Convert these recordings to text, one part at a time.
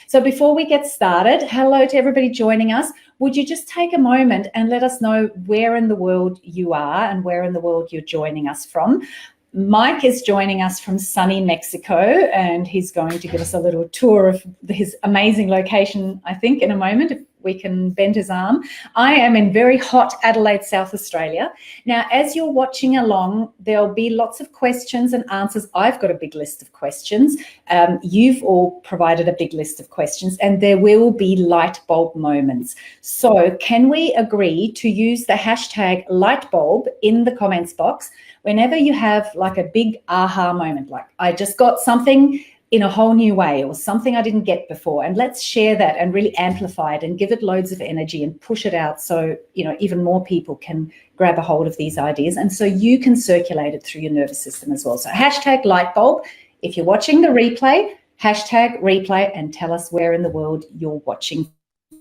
So before we get started, hello to everybody joining us. Would you just take a moment and let us know where in the world you are and where in the world you're joining us from? Mike is joining us from sunny Mexico, and he's going to give us a little tour of his amazing location, I think, in a moment, if we can bend his arm. I am in very hot Adelaide, South Australia. Now, as you're watching along, there'll be lots of questions and answers. I've got a big list of questions. You've all provided a big list of questions, and there will be light bulb moments. So can we agree to use the hashtag light bulb in the comments box whenever you have like a big aha moment, like I just got something in a whole new way or something I didn't get before, and let's share that and really amplify it and give it loads of energy and push it out so, you know, even more people can grab a hold of these ideas, and so you can circulate it through your nervous system as well. So hashtag light bulb. If you're watching the replay, hashtag replay and tell us where in the world you're watching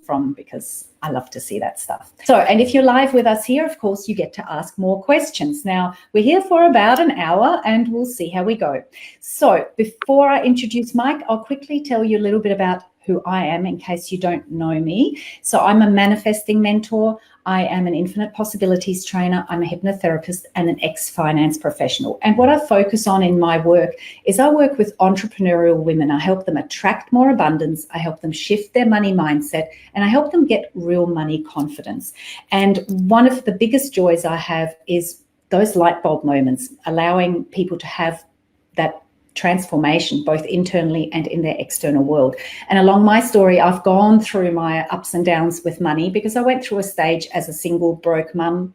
from, because I love to see that stuff. So, and if you're live with us here, of course, you get to ask more questions. Now, we're here for about an hour and we'll see how we go. So before I introduce Mike, I'll quickly tell you a little bit about who I am in case you don't know me. So I'm a manifesting mentor. I am an infinite possibilities trainer. I'm a hypnotherapist and an ex-finance professional. And what I focus on in my work is I work with entrepreneurial women. I help them attract more abundance. I help them shift their money mindset, and I help them get real money confidence. And one of the biggest joys I have is those light bulb moments, allowing people to have that transformation both internally and in their external world. And along my story, I've gone through my ups and downs with money, because I went through a stage as a single broke mum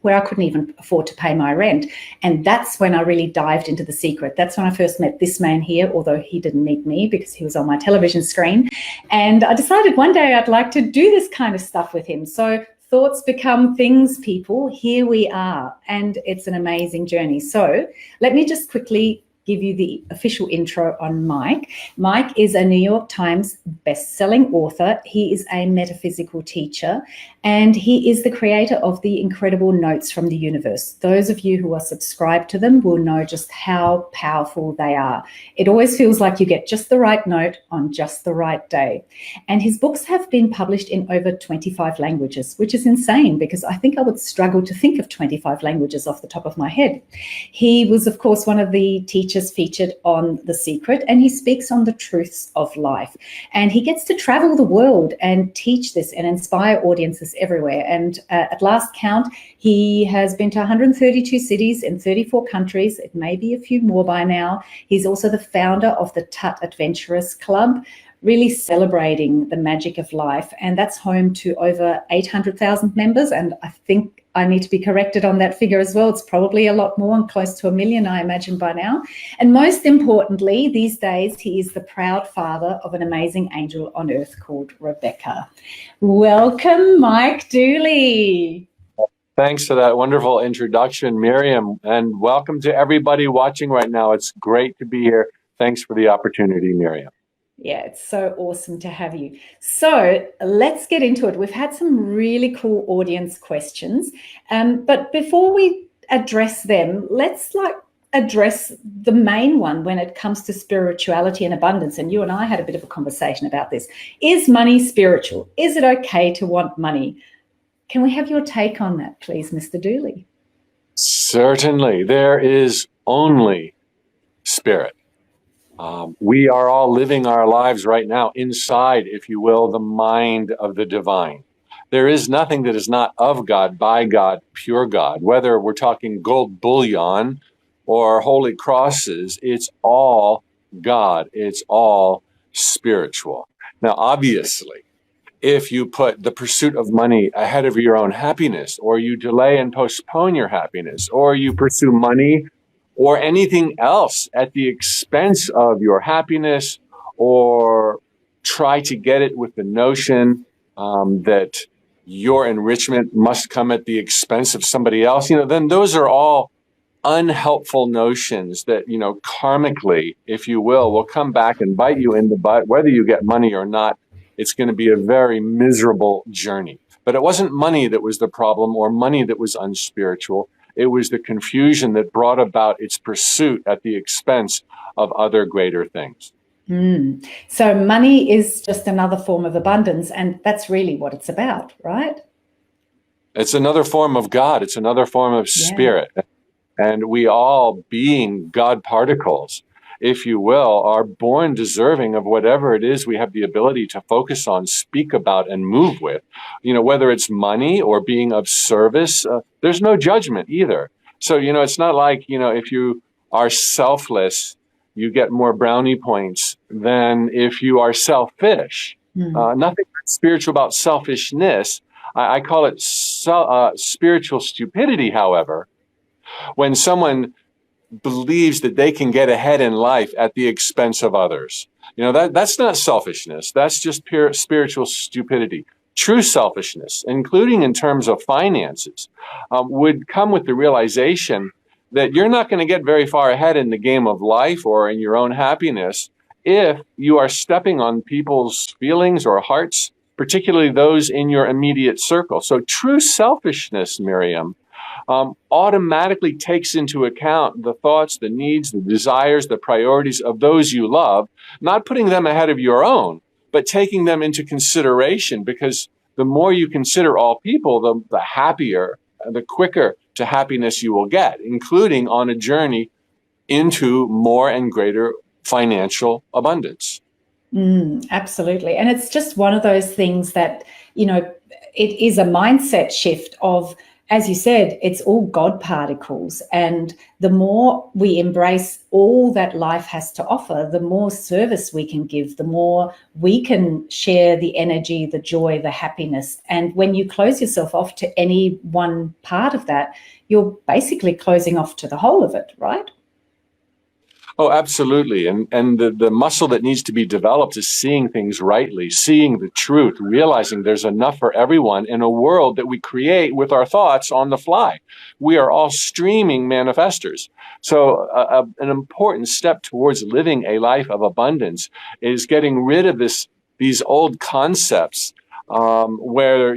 where I couldn't even afford to pay my rent. And that's when I really dived into the secret. That's when I first met this man here, although he didn't meet me because he was on my television screen. And I decided one day I'd like to do this kind of stuff with him. So thoughts become things, people. Here we are. And it's an amazing journey. So let me just quickly give you the official intro on Mike. Mike is a New York Times best-selling author. He is a metaphysical teacher, and he is the creator of the incredible Notes from the Universe. Those of you who are subscribed to them will know just how powerful they are. It always feels like you get just the right note on just the right day. And his books have been published in over 25 languages, which is insane because I think I would struggle to think of 25 languages off the top of my head. He was, of course, one of the teachers featured on The Secret, and he speaks on the truths of life. And he gets to travel the world and teach this and inspire audiences everywhere. And at last count, he has been to 132 cities in 34 countries. It may be a few more by now. He's also the founder of the Tut Adventurous Club, really celebrating the magic of life. And that's home to over 800,000 members. And I think I need to be corrected on that figure as well. It's probably a lot more, and close to 1 million, I imagine, by now. And most importantly, these days, he is the proud father of an amazing angel on earth called Rebecca. Welcome, Mike Dooley. Thanks for that wonderful introduction, Miriam, and welcome to everybody watching right now. It's great to be here. Thanks for the opportunity, Miriam. Yeah, it's so awesome to have you. So let's get into it. We've had some really cool audience questions, but before we address them, let's address the main one when it comes to spirituality and abundance. And you and I had a bit of a conversation about this. Is money spiritual? Is it okay to want money? Can we have your take on that, please, Mr. Dooley? Certainly. There is only spirit. We are all living our lives right now inside, if you will, the mind of the divine. There is nothing that is not of God, by God, pure God. Whether we're talking gold bullion or holy crosses, it's all God. It's all spiritual. Now, obviously, if you put the pursuit of money ahead of your own happiness, or you delay and postpone your happiness, or you pursue money or anything else at the expense of your happiness, or try to get it with the notion that your enrichment must come at the expense of somebody else, then those are all unhelpful notions that, karmically, if you will come back and bite you in the butt, whether you get money or not. It's going to be a very miserable journey. But it wasn't money that was the problem, or money that was unspiritual. It was the confusion that brought about its pursuit at the expense of other greater things. So money is just another form of abundance, and that's really what it's about, right? It's another form of God. It's another form of spirit. And we all, being God particles, if you will, are born deserving of whatever it is we have the ability to focus on, speak about, and move with. Whether it's money or being of service, there's no judgment either. So, it's not like, if you are selfless, you get more brownie points than if you are selfish. Nothing spiritual about selfishness. I call it spiritual stupidity, however, when someone believes that they can get ahead in life at the expense of others. That's not selfishness. That's just pure spiritual stupidity. True selfishness, including in terms of finances, would come with the realization that you're not going to get very far ahead in the game of life or in your own happiness if you are stepping on people's feelings or hearts, particularly those in your immediate circle. So true selfishness, Miriam, automatically takes into account the thoughts, the needs, the desires, the priorities of those you love, not putting them ahead of your own, but taking them into consideration, because the more you consider all people, the happier, the quicker to happiness you will get, including on a journey into more and greater financial abundance. Absolutely. And it's just one of those things that, it is a mindset shift of, as you said, it's all God particles. And the more we embrace all that life has to offer, the more service we can give, the more we can share the energy, the joy, the happiness. And when you close yourself off to any one part of that, you're basically closing off to the whole of it, right? Oh, absolutely. And the muscle that needs to be developed is seeing things rightly, seeing the truth, realizing there's enough for everyone in a world that we create with our thoughts on the fly. We are all streaming manifestors. So an important step towards living a life of abundance is getting rid of these old concepts where,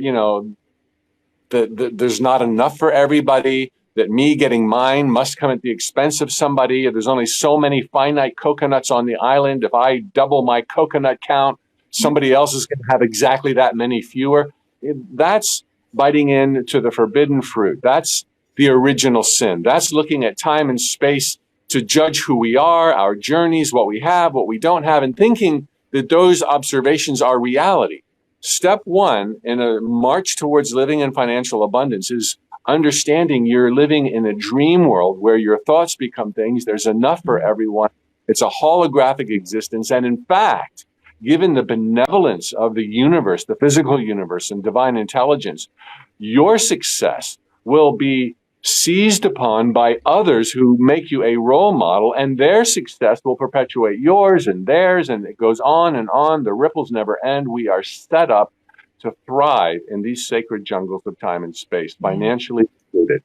there's not enough for everybody, that me getting mine must come at the expense of somebody. There's only so many finite coconuts on the island. If I double my coconut count, somebody else is going to have exactly that many fewer. That's biting into the forbidden fruit. That's the original sin. That's looking at time and space to judge who we are, our journeys, what we have, what we don't have, and thinking that those observations are reality. Step one in a march towards living in financial abundance is understanding you're living in a dream world where your thoughts become things. There's enough for everyone. It's a holographic existence. And in fact, given the benevolence of the universe, the physical universe, and divine intelligence, your success will be seized upon by others who make you a role model, and their success will perpetuate yours and theirs, and it goes on and on. The ripples never end. We are set up to thrive in these sacred jungles of time and space, financially included.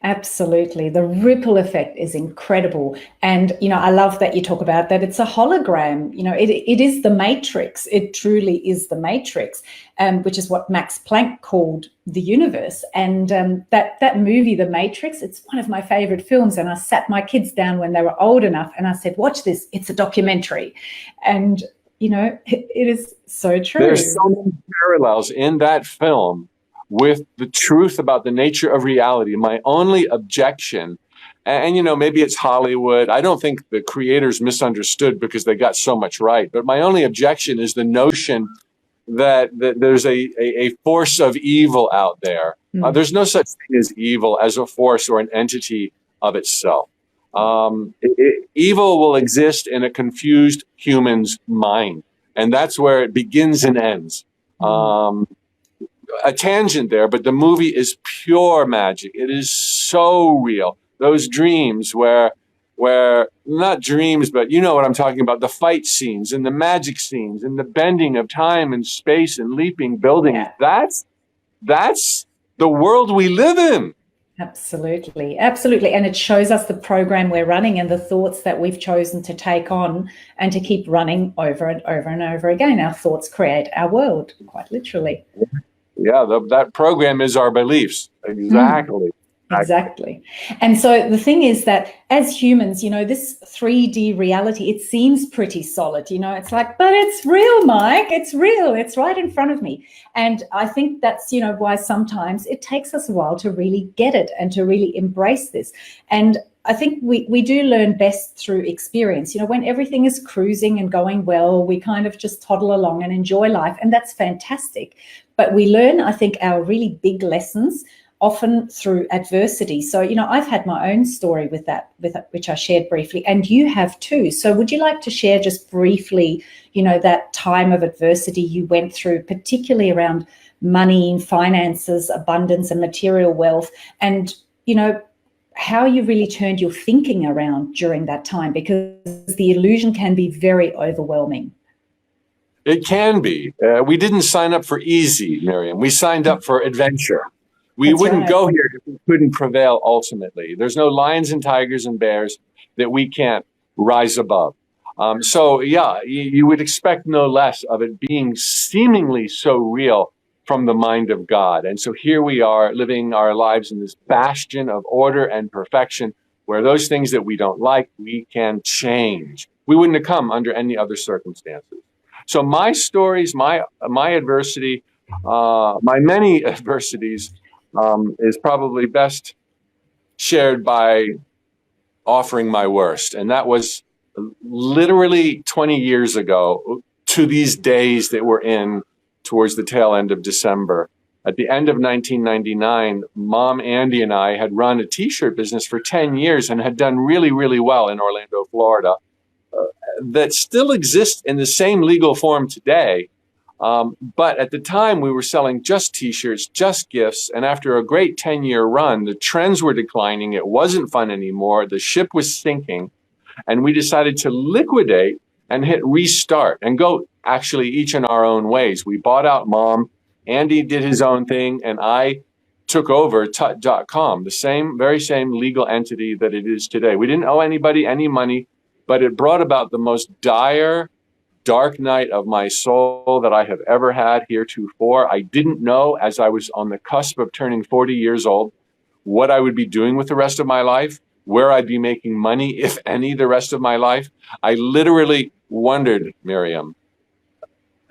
Absolutely. The ripple effect is incredible. And, I love that you talk about that. It's a hologram. It is the matrix. It truly is the matrix, which is what Max Planck called the universe. And that movie, The Matrix, it's one of my favorite films. And I sat my kids down when they were old enough and I said, watch this. It's a documentary. And it is so true. There's so many parallels in that film with the truth about the nature of reality. My only objection, and maybe it's Hollywood. I don't think the creators misunderstood because they got so much right. But my only objection is the notion that there's a force of evil out there. There's no such thing as evil as a force or an entity of itself. Evil will exist in a confused human's mind, and that's where it begins and ends. A tangent there, but the movie is pure magic. It is so real. Those dreams where not dreams, but you know what I'm talking about, the fight scenes and the magic scenes and the bending of time and space and leaping buildings. Yeah. That's the world we live in. Absolutely. Absolutely. And it shows us the program we're running and the thoughts that we've chosen to take on and to keep running over and over and over again. Our thoughts create our world, quite literally. Yeah, that program is our beliefs. Exactly. Exactly. And so the thing is that as humans, this 3D reality, it seems pretty solid, it's like, but it's real, Mike, it's real, it's right in front of me. And I think that's, why sometimes it takes us a while to really get it and to really embrace this. And I think we do learn best through experience. When everything is cruising and going well, we kind of just toddle along and enjoy life, and that's fantastic. But we learn, I think, our really big lessons often through adversity. So, I've had my own story with that, which I shared briefly, and you have too. So would you like to share just briefly, that time of adversity you went through, particularly around money, finances, abundance and material wealth, and, how you really turned your thinking around during that time, because the illusion can be very overwhelming. It can be. We didn't sign up for easy, Miriam. We signed up for adventure. We wouldn't go here if we couldn't prevail ultimately. There's no lions and tigers and bears that we can't rise above. So, yeah, you would expect no less of it being seemingly so real from the mind of God. And so here we are living our lives in this bastion of order and perfection, where those things that we don't like, we can change. We wouldn't have come under any other circumstances. So my stories, my adversity, my many adversities, is probably best shared by offering my worst. And that was literally 20 years ago to these days that we're in towards the tail end of December. At the end of 1999, Mom Andy and I had run a t-shirt business for 10 years and had done really, really well in Orlando, Florida, that still exists in the same legal form today. But at the time, we were selling just t-shirts, just gifts. And after a great 10-year run, the trends were declining. It wasn't fun anymore. The ship was sinking. And we decided to liquidate and hit restart and go actually each in our own ways. We bought out Mom. Andy did his own thing. And I took over Tut.com, the very same legal entity that it is today. We didn't owe anybody any money, but it brought about the most dire, dark night of my soul that I have ever had heretofore. I didn't know, as I was on the cusp of turning 40 years old, what I would be doing with the rest of my life, where I'd be making money, if any, the rest of my life. I literally wondered, Miriam,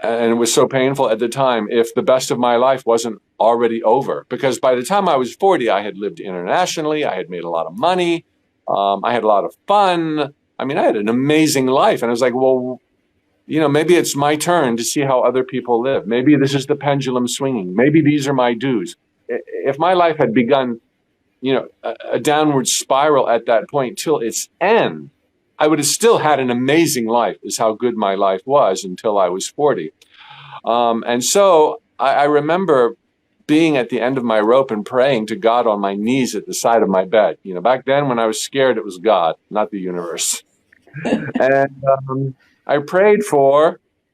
and it was so painful at the time, if the best of my life wasn't already over. Because by the time I was 40, I had lived internationally. I had made a lot of money. I had a lot of fun. I mean, I had an amazing life. And I was like, well, maybe it's my turn to see how other people live. Maybe this is the pendulum swinging. Maybe these are my dues. If my life had begun, a downward spiral at that point till its end, I would have still had an amazing life, is how good my life was until I was 40. And so I remember being at the end of my rope and praying to God on my knees at the side of my bed. Back then when I was scared, it was God, not the universe. And I prayed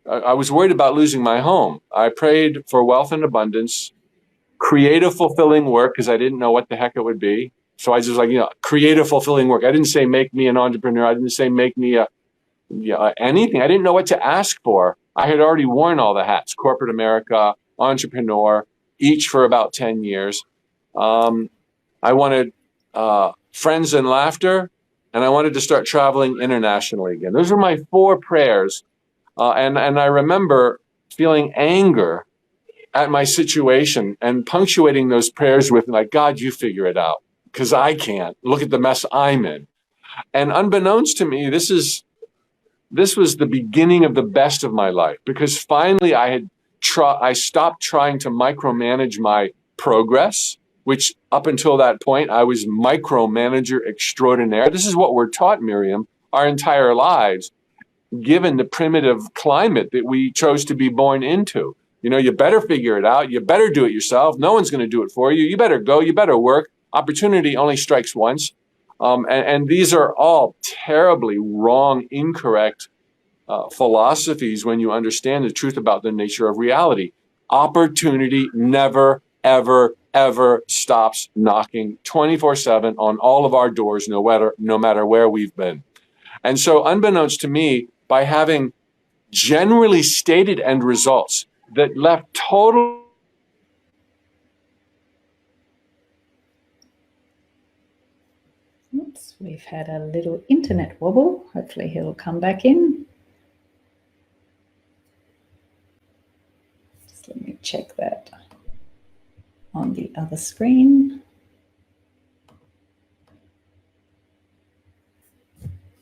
I was worried about losing my home. I prayed for wealth and abundance, creative, fulfilling work, because I didn't know what the heck it would be. So I just creative, fulfilling work. I didn't say make me an entrepreneur. I didn't say make me anything. I didn't know what to ask for. I had already worn all the hats: corporate America, entrepreneur, each for about 10 years. I wanted friends and laughter, and I wanted to start traveling internationally again. Those were my 4 prayers. And I remember feeling anger at my situation and punctuating those prayers with, like, God, you figure it out, because I can't. Look at the mess I'm in. And unbeknownst to me, this was the beginning of the best of my life, because finally I stopped trying to micromanage my progress, which up until that point, I was micromanager extraordinaire. This is what we're taught, Miriam, our entire lives, given the primitive climate that we chose to be born into. You better figure it out. You better do it yourself. No one's going to do it for you. You better go. You better work. Opportunity only strikes once. And these are all terribly wrong, incorrect philosophies when you understand the truth about the nature of reality. Opportunity never, ever, ever stops knocking 24/7 on all of our doors, no matter where we've been. And so unbeknownst to me, by having generally stated end results that left total We've had a little internet wobble. Hopefully he'll come back in. Just let me check that on the other screen.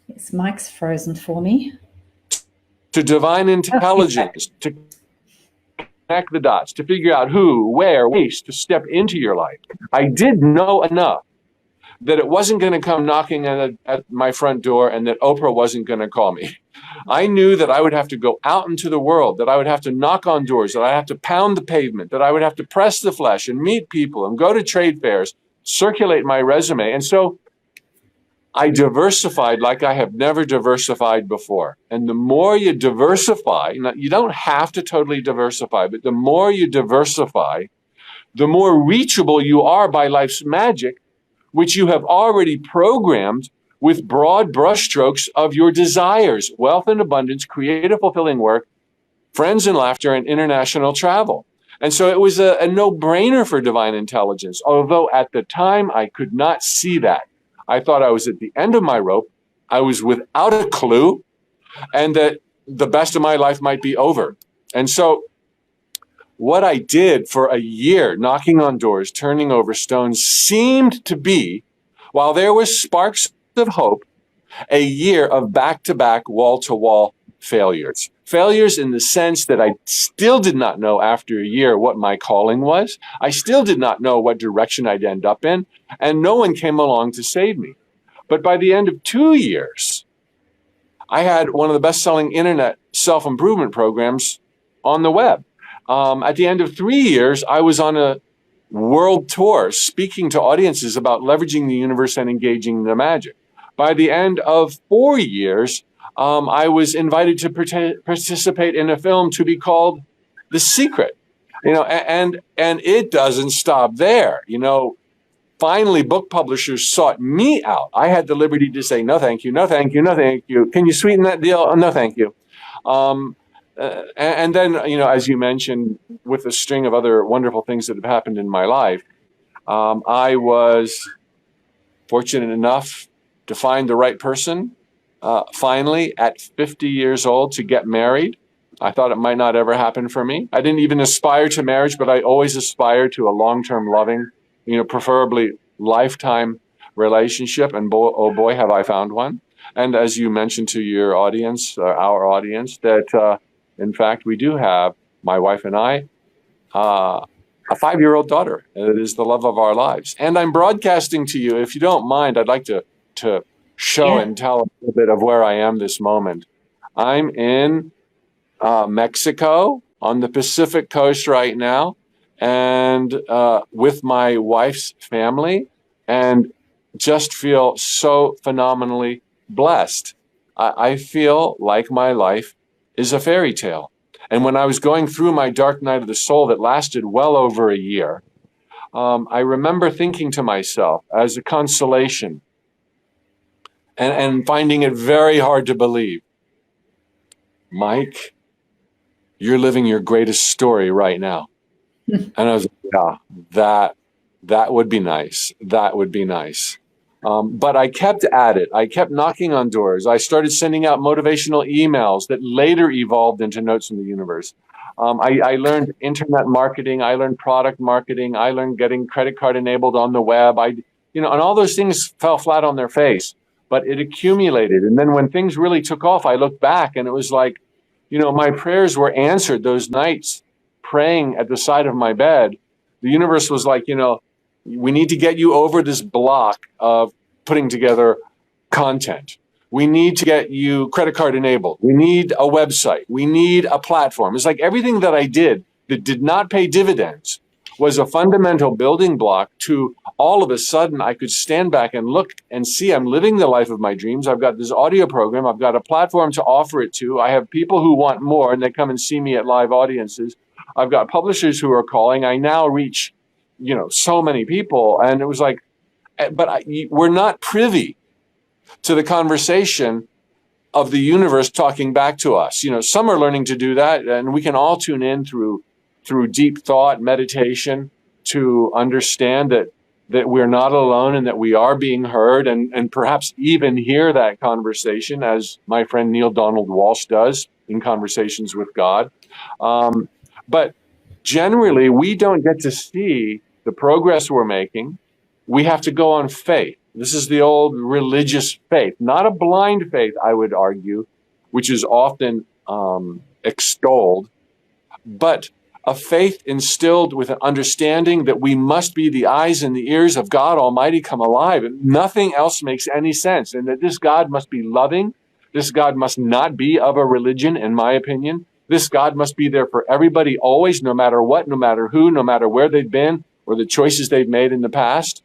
Yes, Mike's frozen for me. To divine intelligence, to connect the dots, to figure out who, where, ways to step into your life. I did know enough that it wasn't going to come knocking at my front door and that Oprah wasn't going to call me. I knew that I would have to go out into the world, that I would have to knock on doors, that I have to pound the pavement, that I would have to press the flesh and meet people and go to trade fairs, circulate my resume. And so I diversified like I have never diversified before. And the more you diversify, you don't have to totally diversify, but the more you diversify, the more reachable you are by life's magic, which you have already programmed with broad brushstrokes of your desires, wealth and abundance, creative, fulfilling work, friends and laughter, and international travel. And so it was a no-brainer for divine intelligence, although at the time I could not see that. I thought I was at the end of my rope. I was without a clue, and that the best of my life might be over. And so what I did for a year, knocking on doors, turning over stones, seemed to be, while there was sparks of hope, a year of back-to-back, wall-to-wall failures. Failures in the sense that I still did not know after a year what my calling was. I still did not know what direction I'd end up in, and no one came along to save me. But by the end of 2 years, I had one of the best-selling internet self-improvement programs on the web. At the end of 3 years, I was on a world tour speaking to audiences about leveraging the universe and engaging the magic. By the end of 4 years, I was invited to participate in a film to be called The Secret. And it doesn't stop there. Finally, book publishers sought me out. I had the liberty to say, no, thank you, no, thank you, no, thank you. Can you sweeten that deal? Oh, no, thank you. And then, as you mentioned, with a string of other wonderful things that have happened in my life, I was fortunate enough to find the right person, finally, at 50 years old, to get married. I thought it might not ever happen for me. I didn't even aspire to marriage, but I always aspired to a long-term loving, preferably lifetime relationship. And oh boy, have I found one. And as you mentioned to your audience, our audience, that in fact, we do have, my wife and I, a 5-year-old daughter. And it is the love of our lives. And I'm broadcasting to you. If you don't mind, I'd like to show and tell a little bit of where I am this moment. I'm in Mexico on the Pacific coast right now, and with my wife's family, and just feel so phenomenally blessed. I feel like my life is a fairy tale. And when I was going through my dark night of the soul that lasted well over a year, I remember thinking to myself as a consolation and finding it very hard to believe, Mike, you're living your greatest story right now. And I was like, yeah, that would be nice. That would be nice. But I kept at it. I kept knocking on doors. I started sending out motivational emails that later evolved into Notes from the Universe. I learned internet marketing. I learned product marketing. I learned getting credit card enabled on the web. And all those things fell flat on their face, but it accumulated. And then when things really took off, I looked back and it was like, my prayers were answered those nights praying at the side of my bed. The universe was like, we need to get you over this block of putting together content. We need to get you credit card enabled. We need a website. We need a platform. It's like everything that I did that did not pay dividends was a fundamental building block to all of a sudden I could stand back and look and see I'm living the life of my dreams. I've got this audio program. I've got a platform to offer it to. I have people who want more and they come and see me at live audiences. I've got publishers who are calling. I now reach so many people. And it was like, but we're not privy to the conversation of the universe talking back to us. Some are learning to do that, and we can all tune in through deep thought, meditation, to understand that that we're not alone and that we are being heard, and perhaps even hear that conversation, as my friend Neil Donald Walsh does in Conversations with God. But generally, we don't get to see the progress we're making. We have to go on faith. This is the old religious faith, not a blind faith, I would argue, which is often extolled, but a faith instilled with an understanding that we must be the eyes and the ears of God Almighty come alive. And nothing else makes any sense. And that this God must be loving. This God must not be of a religion, in my opinion. This God must be there for everybody always, no matter what, no matter who, no matter where they've been or the choices they've made in the past.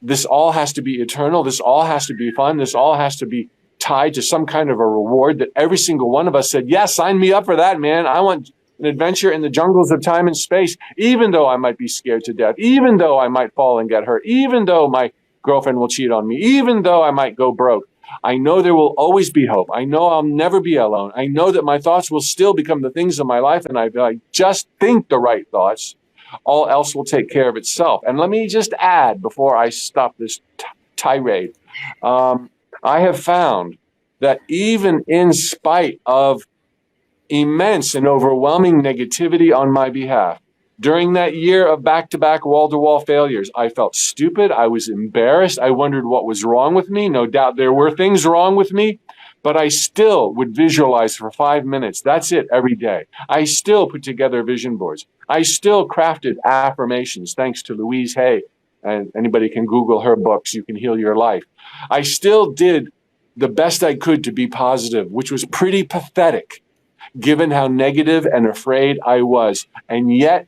This all has to be eternal. This all has to be fun. This all has to be tied to some kind of a reward that every single one of us said, yes, sign me up for that, man. I want an adventure in the jungles of time and space, even though I might be scared to death, even though I might fall and get hurt, even though my girlfriend will cheat on me, even though I might go broke. I know there will always be hope. I know I'll never be alone. I know that my thoughts will still become the things of my life, and I just think the right thoughts. All else will take care of itself. And let me just add, before I stop this tirade, I have found that even in spite of immense and overwhelming negativity on my behalf, during that year of back-to-back wall-to-wall failures, I felt stupid. I was embarrassed. I wondered what was wrong with me. No doubt there were things wrong with me, but I still would visualize for 5 minutes. That's it, every day. I still put together vision boards. I still crafted affirmations, thanks to Louise Hay. And anybody can Google her books, You Can Heal Your Life. I still did the best I could to be positive, which was pretty pathetic, given how negative and afraid I was. And yet,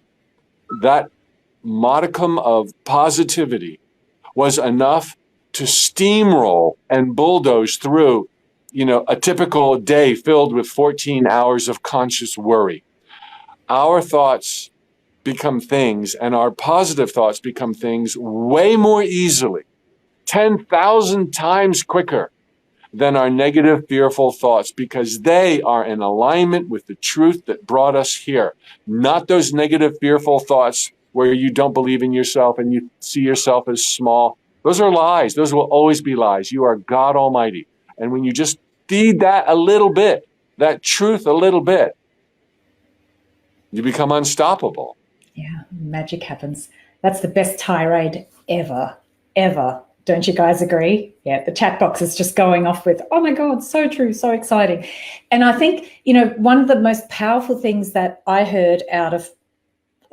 that modicum of positivity was enough to steamroll and bulldoze through, a typical day filled with 14 hours of conscious worry. Our thoughts become things, and our positive thoughts become things way more easily, 10,000 times quicker than our negative, fearful thoughts, because they are in alignment with the truth that brought us here. Not those negative, fearful thoughts where you don't believe in yourself and you see yourself as small. Those are lies. Those will always be lies. You are God Almighty. And when you just feed that a little bit, that truth a little bit, you become unstoppable. Yeah, magic happens. That's the best tirade ever, ever. Don't you guys agree? Yeah, the chat box is just going off with, oh my God, so true, so exciting. And I think, one of the most powerful things that I heard out of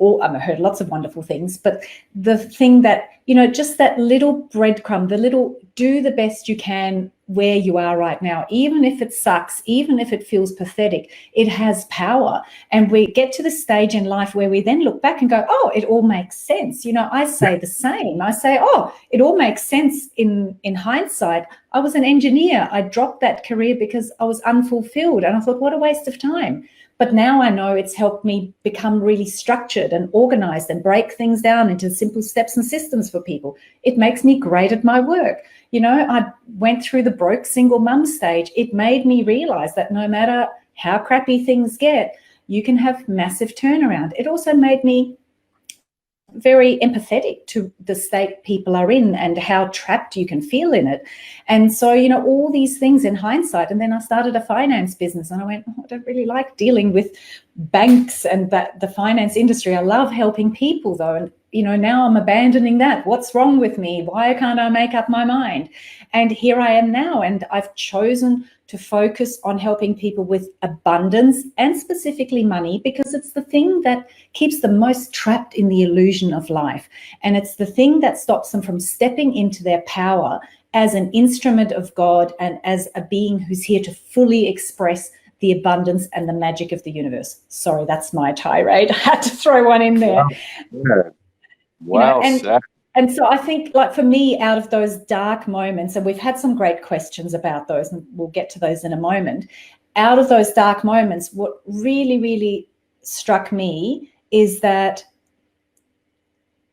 I heard lots of wonderful things, but the thing that, just that little breadcrumb, the little do the best you can where you are right now, even if it sucks, even if it feels pathetic, it has power. And we get to the stage in life where we then look back and go, oh, it all makes sense. I say the same. I say, oh, it all makes sense in hindsight. I was an engineer. I dropped that career because I was unfulfilled. And I thought, what a waste of time. But now I know it's helped me become really structured and organized and break things down into simple steps and systems for people. It makes me great at my work. I went through the broke single mum stage. It made me realize that no matter how crappy things get, you can have massive turnaround. It also made me very empathetic to the state people are in and how trapped you can feel in it. And so, all these things in hindsight. And then I started a finance business and I went, I don't really like dealing with banks and the finance industry. I love helping people though. And, now I'm abandoning that. What's wrong with me? Why can't I make up my mind? And here I am now. And I've chosen to focus on helping people with abundance and specifically money, because it's the thing that keeps them most trapped in the illusion of life. And it's the thing that stops them from stepping into their power as an instrument of God and as a being who's here to fully express the abundance and the magic of the universe. Sorry, that's my tirade. I had to throw one in there. Wow. And so I think, like, for me, out of those dark moments, and we've had some great questions about those, and we'll get to those in a moment. Out of those dark moments, what really, really struck me is that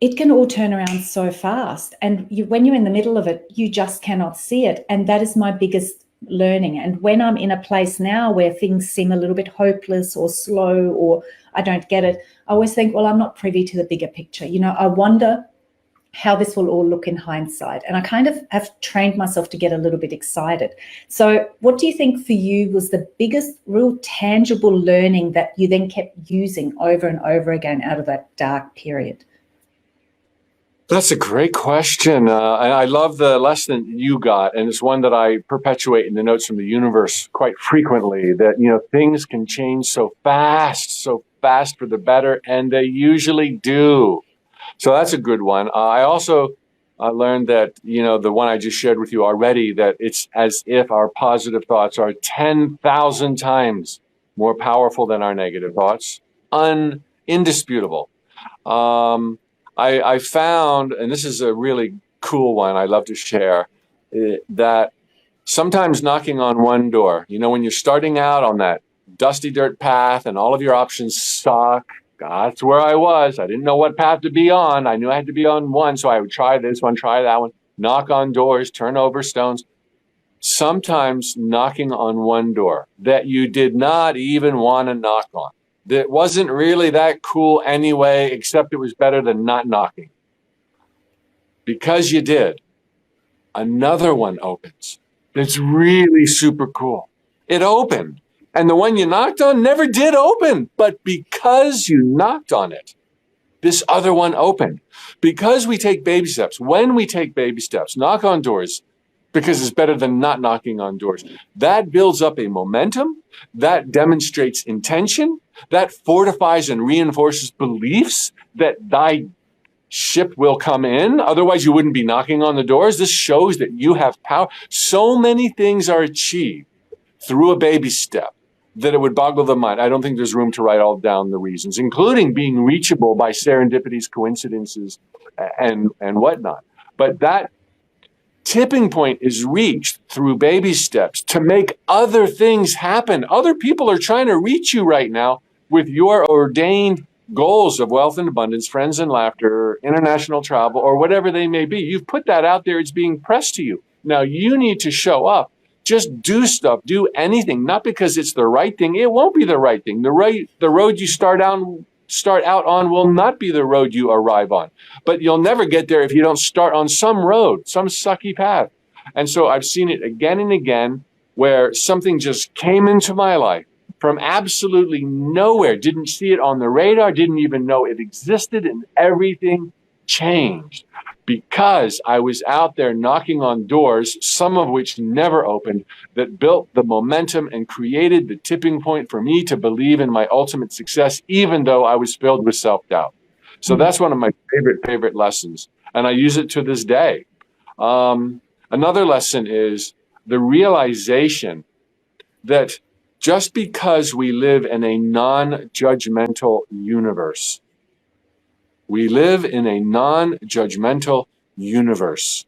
it can all turn around so fast. And when you're in the middle of it, you just cannot see it. And that is my biggest learning. And when I'm in a place now where things seem a little bit hopeless or slow or I don't get it, I always think, well, I'm not privy to the bigger picture. I wonder how this will all look in hindsight. And I kind of have trained myself to get a little bit excited. So what do you think for you was the biggest real tangible learning that you then kept using over and over again out of that dark period? That's a great question. I love the lesson you got, and it's one that I perpetuate in the Notes from the Universe quite frequently, that, things can change so fast for the better, and they usually do. So that's a good one. I also learned that, the one I just shared with you already, that it's as if our positive thoughts are 10,000 times more powerful than our negative thoughts. Indisputable. I found, and this is a really cool one I love to share, that sometimes knocking on one door, when you're starting out on that dusty dirt path and all of your options suck, that's where I was. I didn't know what path to be on. I knew I had to be on one, so I would try this one, try that one, knock on doors, turn over stones. Sometimes knocking on one door that you did not even want to knock on, that wasn't really that cool anyway, except it was better than not knocking. Because you did, another one opens. It's really super cool. It opened. And the one you knocked on never did open. But because you knocked on it, this other one opened. Because we take baby steps, when we take baby steps, knock on doors, because it's better than not knocking on doors, that builds up a momentum, that demonstrates intention, that fortifies and reinforces beliefs that thy ship will come in. Otherwise, you wouldn't be knocking on the doors. This shows that you have power. So many things are achieved through a baby step that it would boggle the mind. I don't think there's room to write all down the reasons, including being reachable by serendipities, coincidences, and whatnot. But that tipping point is reached through baby steps to make other things happen. Other people are trying to reach you right now with your ordained goals of wealth and abundance, friends and laughter, international travel, or whatever they may be. You've put that out there. It's being pressed to you. Now you need to show up. Just do stuff, do anything, not because it's the right thing. It won't be the right thing. The road you start out on will not be the road you arrive on. But you'll never get there if you don't start on some road, some sucky path. And so I've seen it again and again where something just came into my life from absolutely nowhere, didn't see it on the radar, didn't even know it existed, and everything changed. Because I was out there knocking on doors, some of which never opened, that built the momentum and created the tipping point for me to believe in my ultimate success, even though I was filled with self-doubt. So that's one of my favorite lessons. And I use it to this day. Another lesson is the realization that just because we live in a non-judgmental universe, we live in a non-judgmental universe,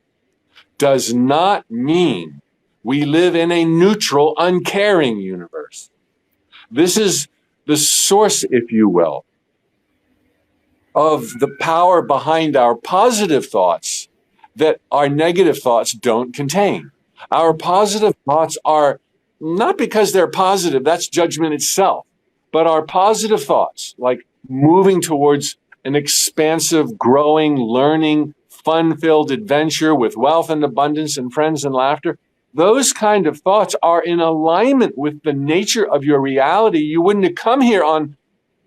does not mean we live in a neutral, uncaring universe. This is the source, if you will, of the power behind our positive thoughts that our negative thoughts don't contain. Our positive thoughts are not because they're positive, that's judgment itself, but our positive thoughts, like moving towards an expansive, growing, learning, fun-filled adventure with wealth and abundance and friends and laughter, those kind of thoughts are in alignment with the nature of your reality. You wouldn't have come here on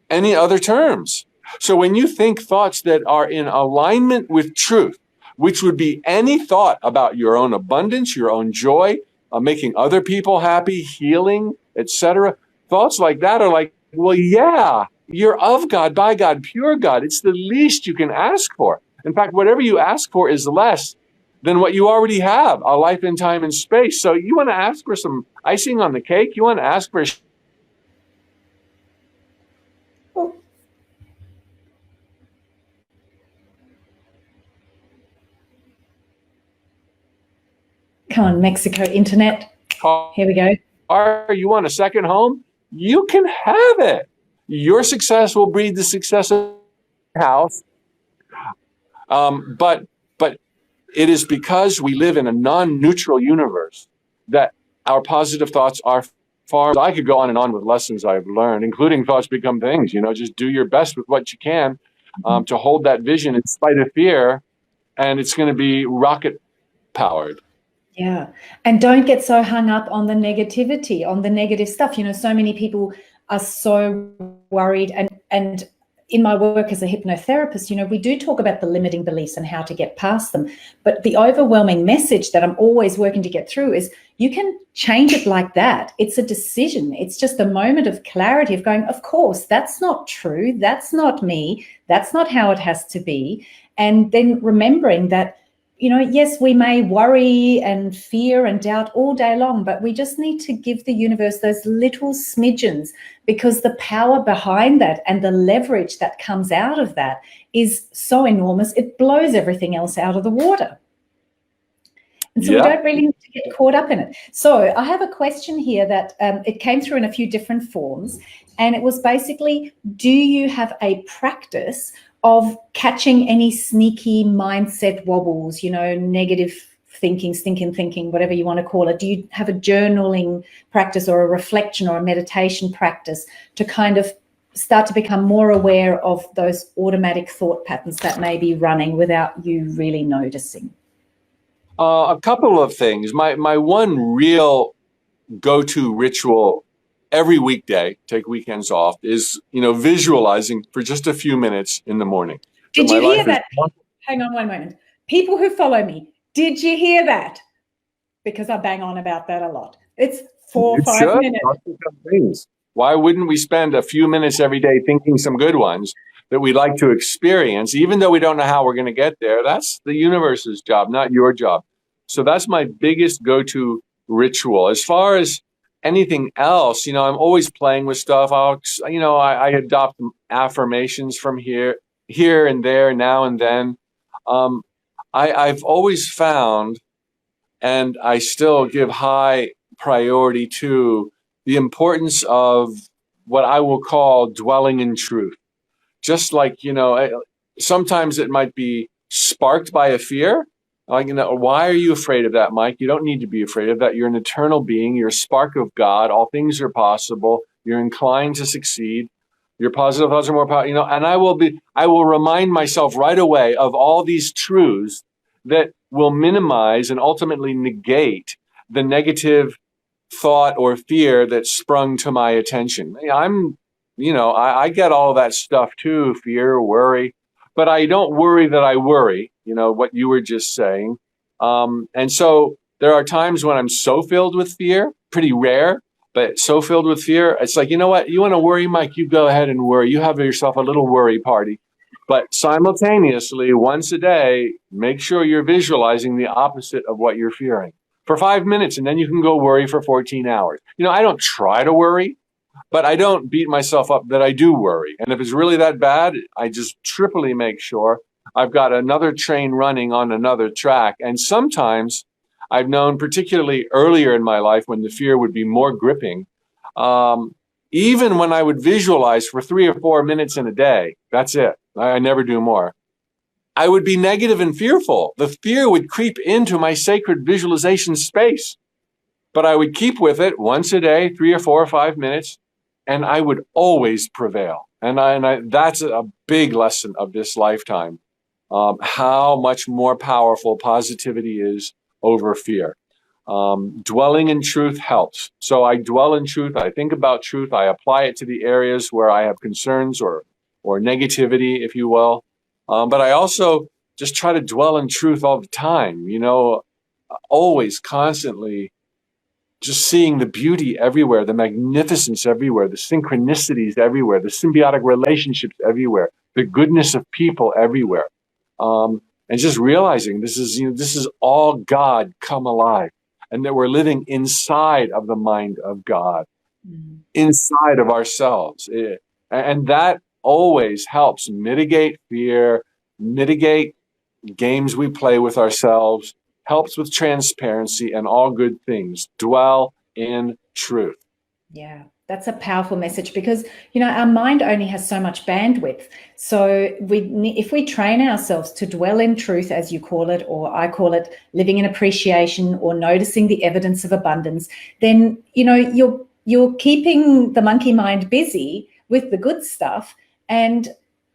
any other terms. So when you think thoughts that are in alignment with truth, which would be any thought about your own abundance, your own joy, making other people happy, healing, etc., thoughts like that are like, well, yeah, you're of God, by God, pure God. It's the least you can ask for. In fact, whatever you ask for is less than what you already have, a life in time and space. So you want to ask for some icing on the cake? You want to ask for Come on, Mexico internet. Here we go. Or you want a second home? You can have it. Your success will breed the success of your house. But it is because we live in a non-neutral universe that our positive thoughts are far. I could go on and on with lessons I've learned, including thoughts become things. Just do your best with what you can to hold that vision in spite of fear and it's going to be rocket powered. Yeah. And don't get so hung up on the negativity, on the negative stuff. So many people are so worried. And in my work as a hypnotherapist, we do talk about the limiting beliefs and how to get past them. But the overwhelming message that I'm always working to get through is you can change it like that. It's a decision. It's just a moment of clarity of going, of course, that's not true. That's not me. That's not how it has to be. And then remembering that, yes, we may worry and fear and doubt all day long, but we just need to give the universe those little smidgens, because the power behind that and the leverage that comes out of that is so enormous, it blows everything else out of the water. And so we don't really need to get caught up in it. So I have a question here that it came through in a few different forms, and it was basically, do you have a practice of catching any sneaky mindset wobbles, negative thinking, stinking thinking, whatever you want to call it? Do you have a journaling practice or a reflection or a meditation practice to kind of start to become more aware of those automatic thought patterns that may be running without you really noticing? A couple of things. My one real go-to ritual every weekday, take weekends off, is, visualizing for just a few minutes in the morning. Did you hear that? Hang on one moment. People who follow me, did you hear that? Because I bang on about that a lot. It's 4 or 5 minutes. Why wouldn't we spend a few minutes every day thinking some good ones that we'd like to experience, even though we don't know how we're going to get there? That's the universe's job, not your job. So that's my biggest go-to ritual. As far as anything else, I'm always playing with stuff. I adopt affirmations from here and there, now and then. I've always found, and I still give high priority to, the importance of what I will call dwelling in truth. Just like, sometimes it might be sparked by a fear. Like, why are you afraid of that, Mike? You don't need to be afraid of that. You're an eternal being. You're a spark of God. All things are possible. You're inclined to succeed. Your positive thoughts are more powerful. And I will remind myself right away of all these truths that will minimize and ultimately negate the negative thought or fear that sprung to my attention. I get all that stuff too, fear, worry, but I don't worry that I worry, what you were just saying. And so there are times when I'm so filled with fear, pretty rare, but so filled with fear. It's like, you know what? You want to worry, Mike? You go ahead and worry. You have yourself a little worry party. But simultaneously, once a day, make sure you're visualizing the opposite of what you're fearing for 5 minutes, and then you can go worry for 14 hours. I don't try to worry, but I don't beat myself up that I do worry. And if it's really that bad, I just triply make sure I've got another train running on another track. And sometimes I've known, particularly earlier in my life when the fear would be more gripping, even when I would visualize for 3 or 4 minutes in a day, that's it. I never do more. I would be negative and fearful. The fear would creep into my sacred visualization space, but I would keep with it once a day, 3 or 4 or 5 minutes, and I would always prevail. And that's a big lesson of this lifetime, how much more powerful positivity is over fear. Dwelling in truth helps. So I dwell in truth. I think about truth. I apply it to the areas where I have concerns or negativity, if you will. But I also just try to dwell in truth all the time, always, constantly, just seeing the beauty everywhere, the magnificence everywhere, the synchronicities everywhere, the symbiotic relationships everywhere, the goodness of people everywhere. And just realizing this is all God come alive, and that we're living inside of the mind of God, inside of ourselves. And that always helps mitigate fear, mitigate games we play with ourselves, helps with transparency and all good things. Dwell in truth. Yeah, that's a powerful message, because, our mind only has so much bandwidth. So if we train ourselves to dwell in truth, as you call it, or I call it living in appreciation or noticing the evidence of abundance, then, you're keeping the monkey mind busy with the good stuff. And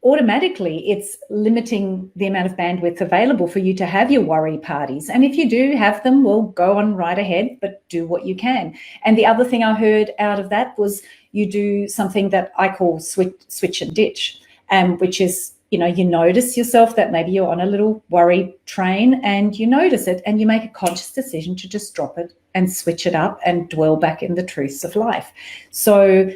automatically it's limiting the amount of bandwidth available for you to have your worry parties. And if you do have them, well, go on right ahead, but do what you can. And the other thing I heard out of that was you do something that I call switch and ditch, which is, you notice yourself that maybe you're on a little worry train and you notice it and you make a conscious decision to just drop it and switch it up and dwell back in the truths of life. So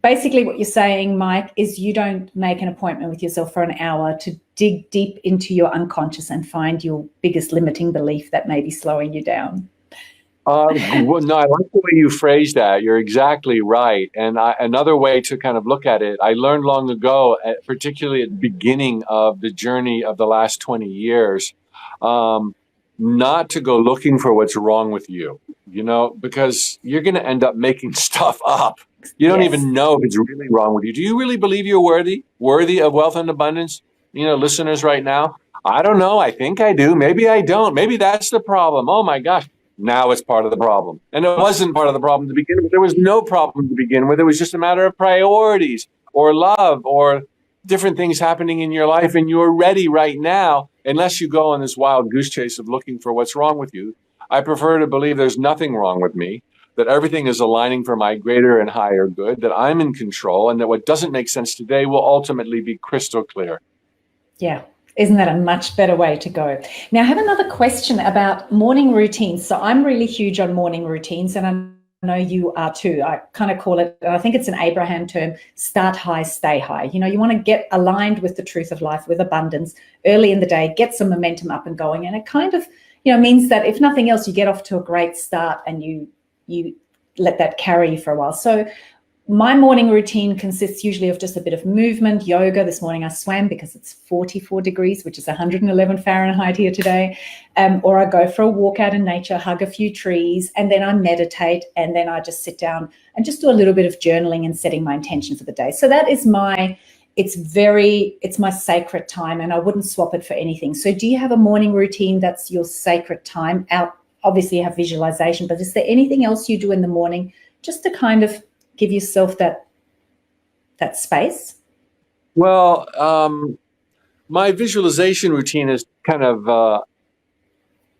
basically what you're saying, Mike, is you don't make an appointment with yourself for an hour to dig deep into your unconscious and find your biggest limiting belief that may be slowing you down. Well, no, I like the way you phrased that. You're exactly right. And another way to kind of look at it, I learned long ago, particularly at the beginning of the journey of the last 20 years, not to go looking for what's wrong with you, because you're going to end up making stuff up. You don't even know if it's really wrong with you. Do you really believe you're worthy of wealth and abundance? Listeners right now, I don't know. I think I do. Maybe I don't. Maybe that's the problem. Oh my gosh. Now it's part of the problem. And it wasn't part of the problem to begin with. There was no problem to begin with. It was just a matter of priorities or love or different things happening in your life. And you're ready right now, unless you go on this wild goose chase of looking for what's wrong with you. I prefer to believe there's nothing wrong with me, that everything is aligning for my greater and higher good, that I'm in control, and that what doesn't make sense today will ultimately be crystal clear. Yeah. Isn't that a much better way to go? Now, I have another question about morning routines. So I'm really huge on morning routines, and I know you are too. I kind of call it, I think it's an Abraham term, start high, stay high. You want to get aligned with the truth of life, with abundance early in the day, get some momentum up and going. And it kind of, means that if nothing else, you get off to a great start and you let that carry you for a while. So my morning routine consists usually of just a bit of movement, yoga. This morning I swam because it's 44 degrees, which is 111 Fahrenheit here today. Or I go for a walk out in nature, hug a few trees, and then I meditate, and then I just sit down and just do a little bit of journaling and setting my intention for the day. So that is it's my sacred time, and I wouldn't swap it for anything. So do you have a morning routine that's your sacred time? Obviously you have visualization, but is there anything else you do in the morning just to kind of give yourself that space? Well, my visualization routine is kind of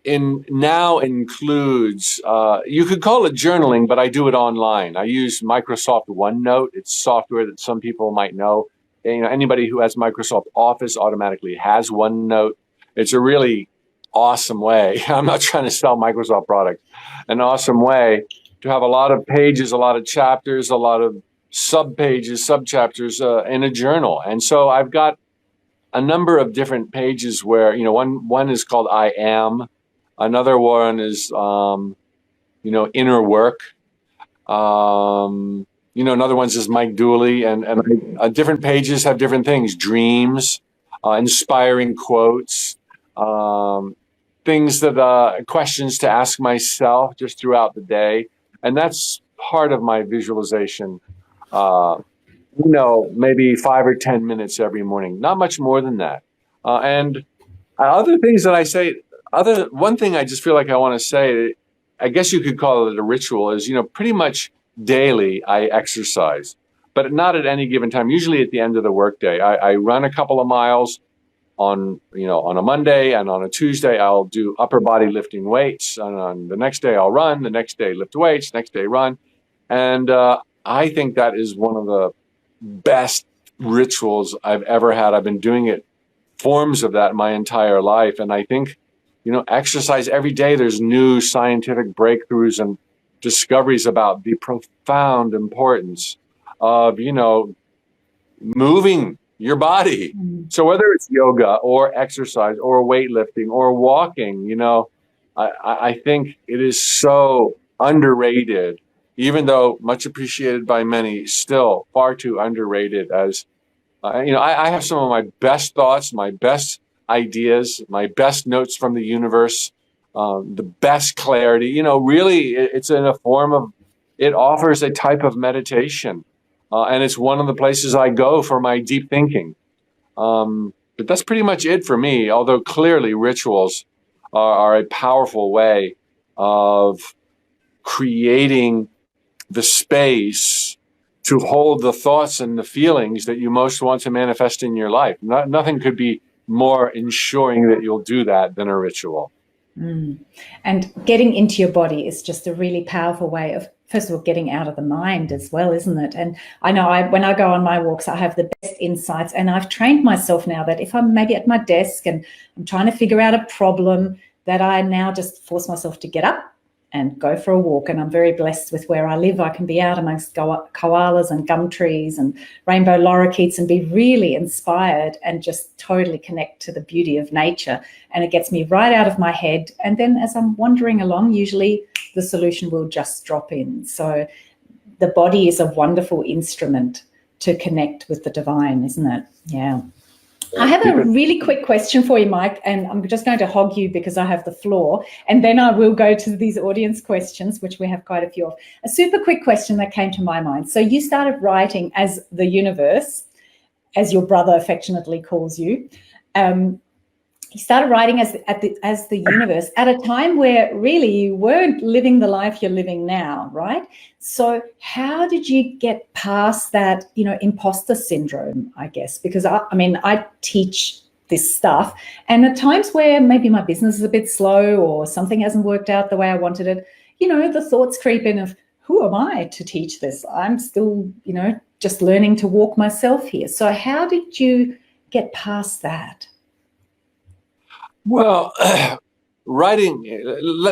includes, you could call it journaling, but I do it online. I use Microsoft OneNote. It's software that some people might know. Anybody who has Microsoft Office automatically has OneNote. It's a really awesome way. I'm not trying to sell Microsoft products. An awesome way to have a lot of pages, a lot of chapters, a lot of sub-pages, sub-chapters in a journal. And so I've got a number of different pages where, one is called I Am. Another one is, Inner Work. Another one is Mike Dooley. And different pages have different things, dreams, inspiring quotes, things questions to ask myself just throughout the day. And that's part of my visualization, maybe 5 or 10 minutes every morning, not much more than that. And other things that I say, one thing I just feel like I want to say, I guess you could call it a ritual, is, pretty much daily I exercise, but not at any given time, usually at the end of the workday. I run a couple of miles on a Monday, and on a Tuesday, I'll do upper body lifting weights. And on the next day, I'll run. The next day, lift weights. Next day, run. And I think that is one of the best rituals I've ever had. I've been doing it, forms of that, my entire life. And I think, exercise every day. There's new scientific breakthroughs and discoveries about the profound importance of, moving your body. So whether it's yoga or exercise or weightlifting or walking, I think it is so underrated, even though much appreciated by many, still far too underrated. As I have some of my best thoughts, my best ideas, my best notes from the universe, the best clarity. Really, it's in a form of, it offers a type of meditation. And it's one of the places I go for my deep thinking. But that's pretty much it for me, although clearly rituals are a powerful way of creating the space to hold the thoughts and the feelings that you most want to manifest in your life. Nothing could be more ensuring that you'll do that than a ritual. And getting into your body is just a really powerful way of, first of all, getting out of the mind as well, isn't it? And I know when I go on my walks, I have the best insights, and I've trained myself now that if I'm maybe at my desk and I'm trying to figure out a problem, that I now just force myself to get up and go for a walk. And I'm very blessed with where I live. I can be out amongst koalas and gum trees and rainbow lorikeets and be really inspired and just totally connect to the beauty of nature. And it gets me right out of my head. And then as I'm wandering along, usually the solution will just drop in. So the body is a wonderful instrument to connect with the divine, isn't it? Yeah. I have a really quick question for you, Mike, and I'm just going to hog you because I have the floor, and then I will go to these audience questions, which we have quite a few of. A super quick question that came to my mind. So you started writing as the universe, as your brother affectionately calls you. You started writing as the universe at a time where really you weren't living the life you're living now, right? So how did you get past that, imposter syndrome, I guess? Because I teach this stuff, and at times where maybe my business is a bit slow or something hasn't worked out the way I wanted it, the thoughts creep in of, who am I to teach this? I'm still, just learning to walk myself here. So how did you get past that? Well, writing,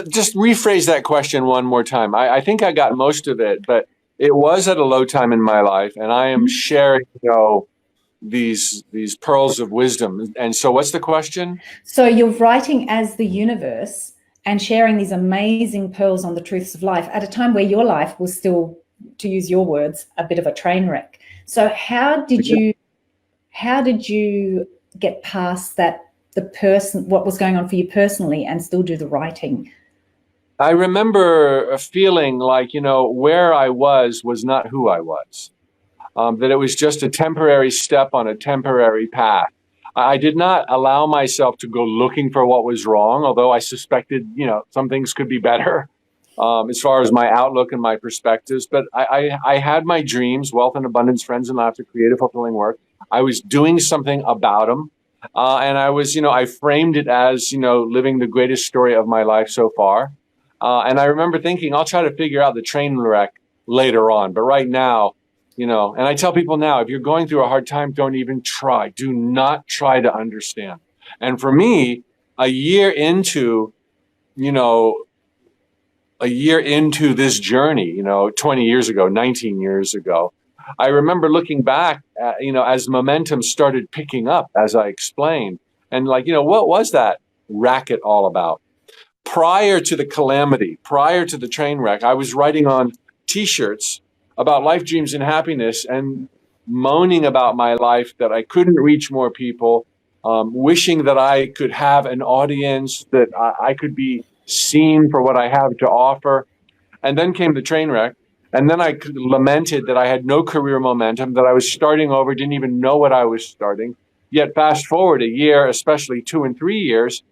just rephrase that question one more time. I think I got most of it, but it was at a low time in my life, and I am sharing, these pearls of wisdom. And so what's the question? So you're writing as the universe and sharing these amazing pearls on the truths of life at a time where your life was still, to use your words, a bit of a train wreck. So how did you get past that, what was going on for you personally, and still do the writing? I remember feeling like, where I was not who I was, that it was just a temporary step on a temporary path. I did not allow myself to go looking for what was wrong, although I suspected, some things could be better as far as my outlook and my perspectives. But I had my dreams, wealth and abundance, friends and laughter, creative, fulfilling work. I was doing something about them. And I was, I framed it as, living the greatest story of my life so far. And I remember thinking, I'll try to figure out the train wreck later on. But right now, and I tell people now, if you're going through a hard time, don't even try. Do not try to understand. And for me, a year into this journey, 20 years ago, 19 years ago, I remember looking back, as momentum started picking up, as I explained, and what was that racket all about? Prior to the calamity, prior to the train wreck, I was writing on T-shirts about life, dreams, and happiness, and moaning about my life that I couldn't reach more people, wishing that I could have an audience, that I could be seen for what I have to offer. And then came the train wreck. And then I lamented that I had no career momentum, that I was starting over, didn't even know what I was starting. Yet fast forward a year, especially 2 and 3 years,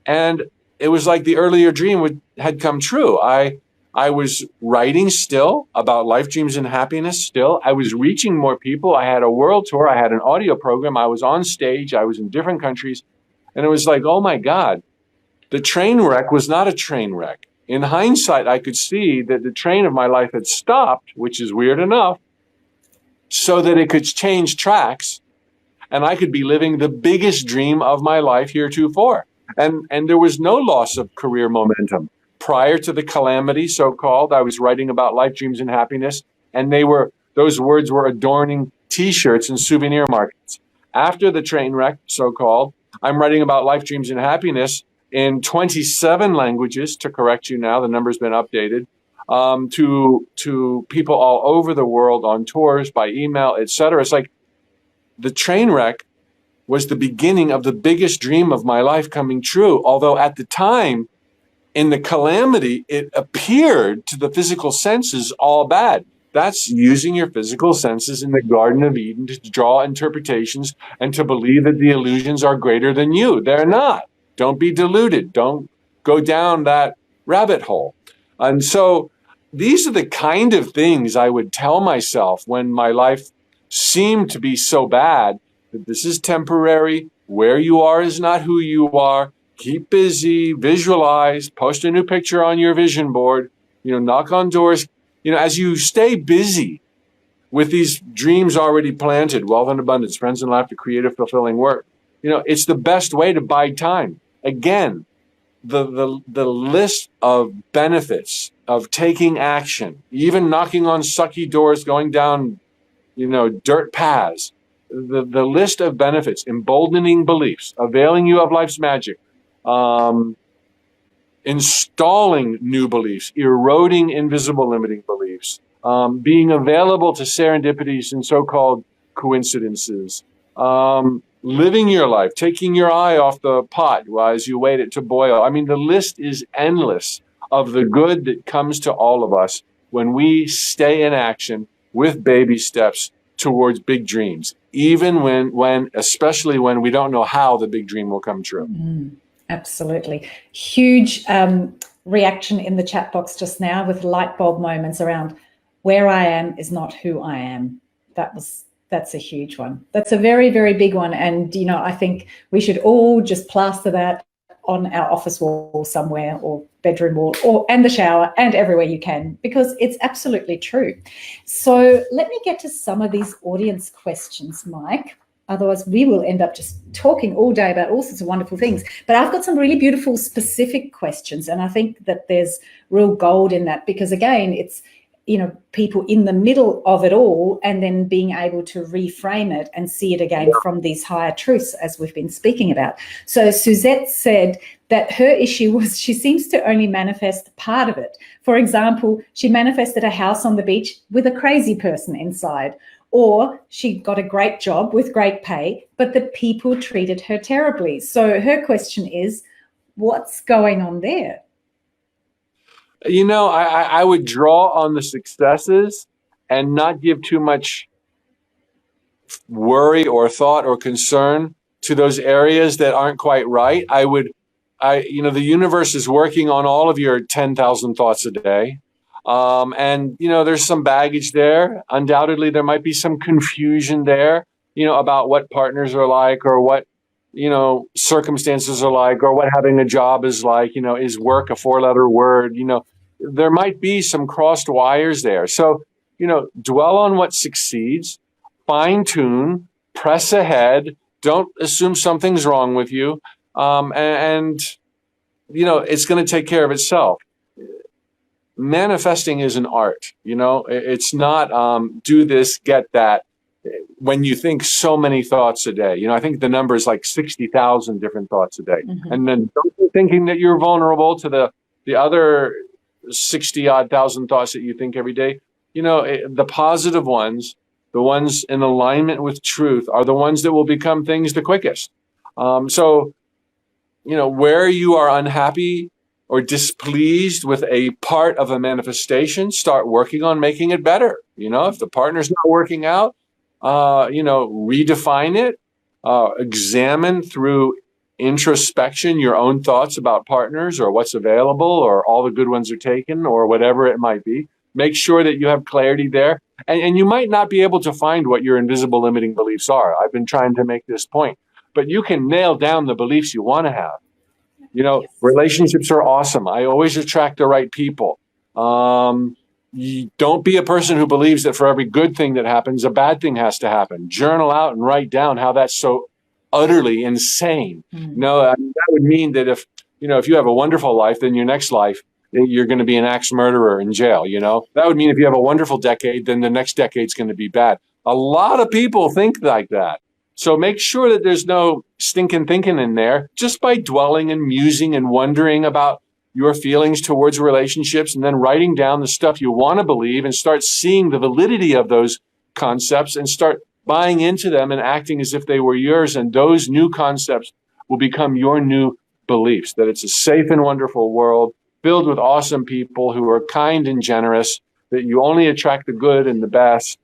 and it was like the earlier dream had come true. I was writing still about life, dreams, and happiness still. I was reaching more people. I had a world tour. I had an audio program. I was on stage. I was in different countries. And it was like, oh my God, the train wreck was not a train wreck. In hindsight, I could see that the train of my life had stopped, which is weird enough, so that it could change tracks and I could be living the biggest dream of my life heretofore. And there was no loss of career momentum. Prior to the calamity, so-called, I was writing about life, dreams, and happiness, and those words were adorning T-shirts and souvenir markets. After the train wreck, so-called, I'm writing about life, dreams, and happiness in 27 languages, to correct you now, the number's been updated, to people all over the world on tours, by email, etc. It's like the train wreck was the beginning of the biggest dream of my life coming true. Although at the time, in the calamity, it appeared to the physical senses all bad. That's using your physical senses in the Garden of Eden to draw interpretations and to believe that the illusions are greater than you. They're not. Don't be deluded. Don't go down that rabbit hole. And so these are the kind of things I would tell myself when my life seemed to be so bad, that this is temporary. Where you are is not who you are. Keep busy, visualize, post a new picture on your vision board, knock on doors. As you stay busy with these dreams already planted, wealth and abundance, friends and laughter, creative, fulfilling work, it's the best way to buy time. Again, the list of benefits of taking action, even knocking on sucky doors, going down, dirt paths, the list of benefits, emboldening beliefs, availing you of life's magic, installing new beliefs, eroding invisible limiting beliefs, being available to serendipities and so-called coincidences, living your life, taking your eye off the pot as you wait it to boil. I mean, the list is endless of the good that comes to all of us when we stay in action with baby steps towards big dreams, even especially when we don't know how the big dream will come true. Absolutely. Huge reaction in the chat box just now with light bulb moments around where I am is not who I am. That's a huge one. That's a very, very big one. And, I think we should all just plaster that on our office wall somewhere, or bedroom wall, and the shower, and everywhere you can, because it's absolutely true. So let me get to some of these audience questions, Mike. Otherwise, we will end up just talking all day about all sorts of wonderful things. But I've got some really beautiful, specific questions, and I think that there's real gold in that, because, again, it's, people in the middle of it all, and then being able to reframe it and see it again from these higher truths, as we've been speaking about. So Suzette said that her issue was she seems to only manifest part of it. For example, she manifested a house on the beach with a crazy person inside, or she got a great job with great pay, but the people treated her terribly. So her question is, what's going on there? I would draw on the successes and not give too much worry or thought or concern to those areas that aren't quite right. The universe is working on all of your 10,000 thoughts a day. And there's some baggage there. Undoubtedly, there might be some confusion there, about what partners are like, or what, circumstances are like, or what having a job is like. Is work a 4-letter word? There might be some crossed wires there. So, dwell on what succeeds, fine tune, press ahead. Don't assume something's wrong with you. It's going to take care of itself. Manifesting is an art. It's not do this, get that. When you think so many thoughts a day, I think the number is like 60,000 different thoughts a day. Mm-hmm. And then don't be thinking that you're vulnerable to the other 60-odd thousand thoughts that you think every day. The positive ones, the ones in alignment with truth, are the ones that will become things the quickest. So, where you are unhappy or displeased with a part of a manifestation, start working on making it better. If the partner's not working out, redefine it, examine through introspection your own thoughts about partners, or what's available, or all the good ones are taken, or whatever it might be. Make sure that you have clarity there. And you might not be able to find what your invisible limiting beliefs are. I've been trying to make this point. But you can nail down the beliefs you want to have. Relationships are awesome. I always attract the right people. You don't be a person who believes that for every good thing that happens, a bad thing has to happen. Journal out and write down how that's so utterly insane. Mm-hmm. That would mean that if you have a wonderful life, then your next life, you're going to be an axe murderer in jail. That would mean if you have a wonderful decade, then the next decade's going to be bad. A lot of people think like that. So make sure that there's no stinking thinking in there, just by dwelling and musing and wondering about your feelings towards relationships, and then writing down the stuff you want to believe, and start seeing the validity of those concepts, and start buying into them and acting as if they were yours. And those new concepts will become your new beliefs, that it's a safe and wonderful world filled with awesome people who are kind and generous, that you only attract the good and the best.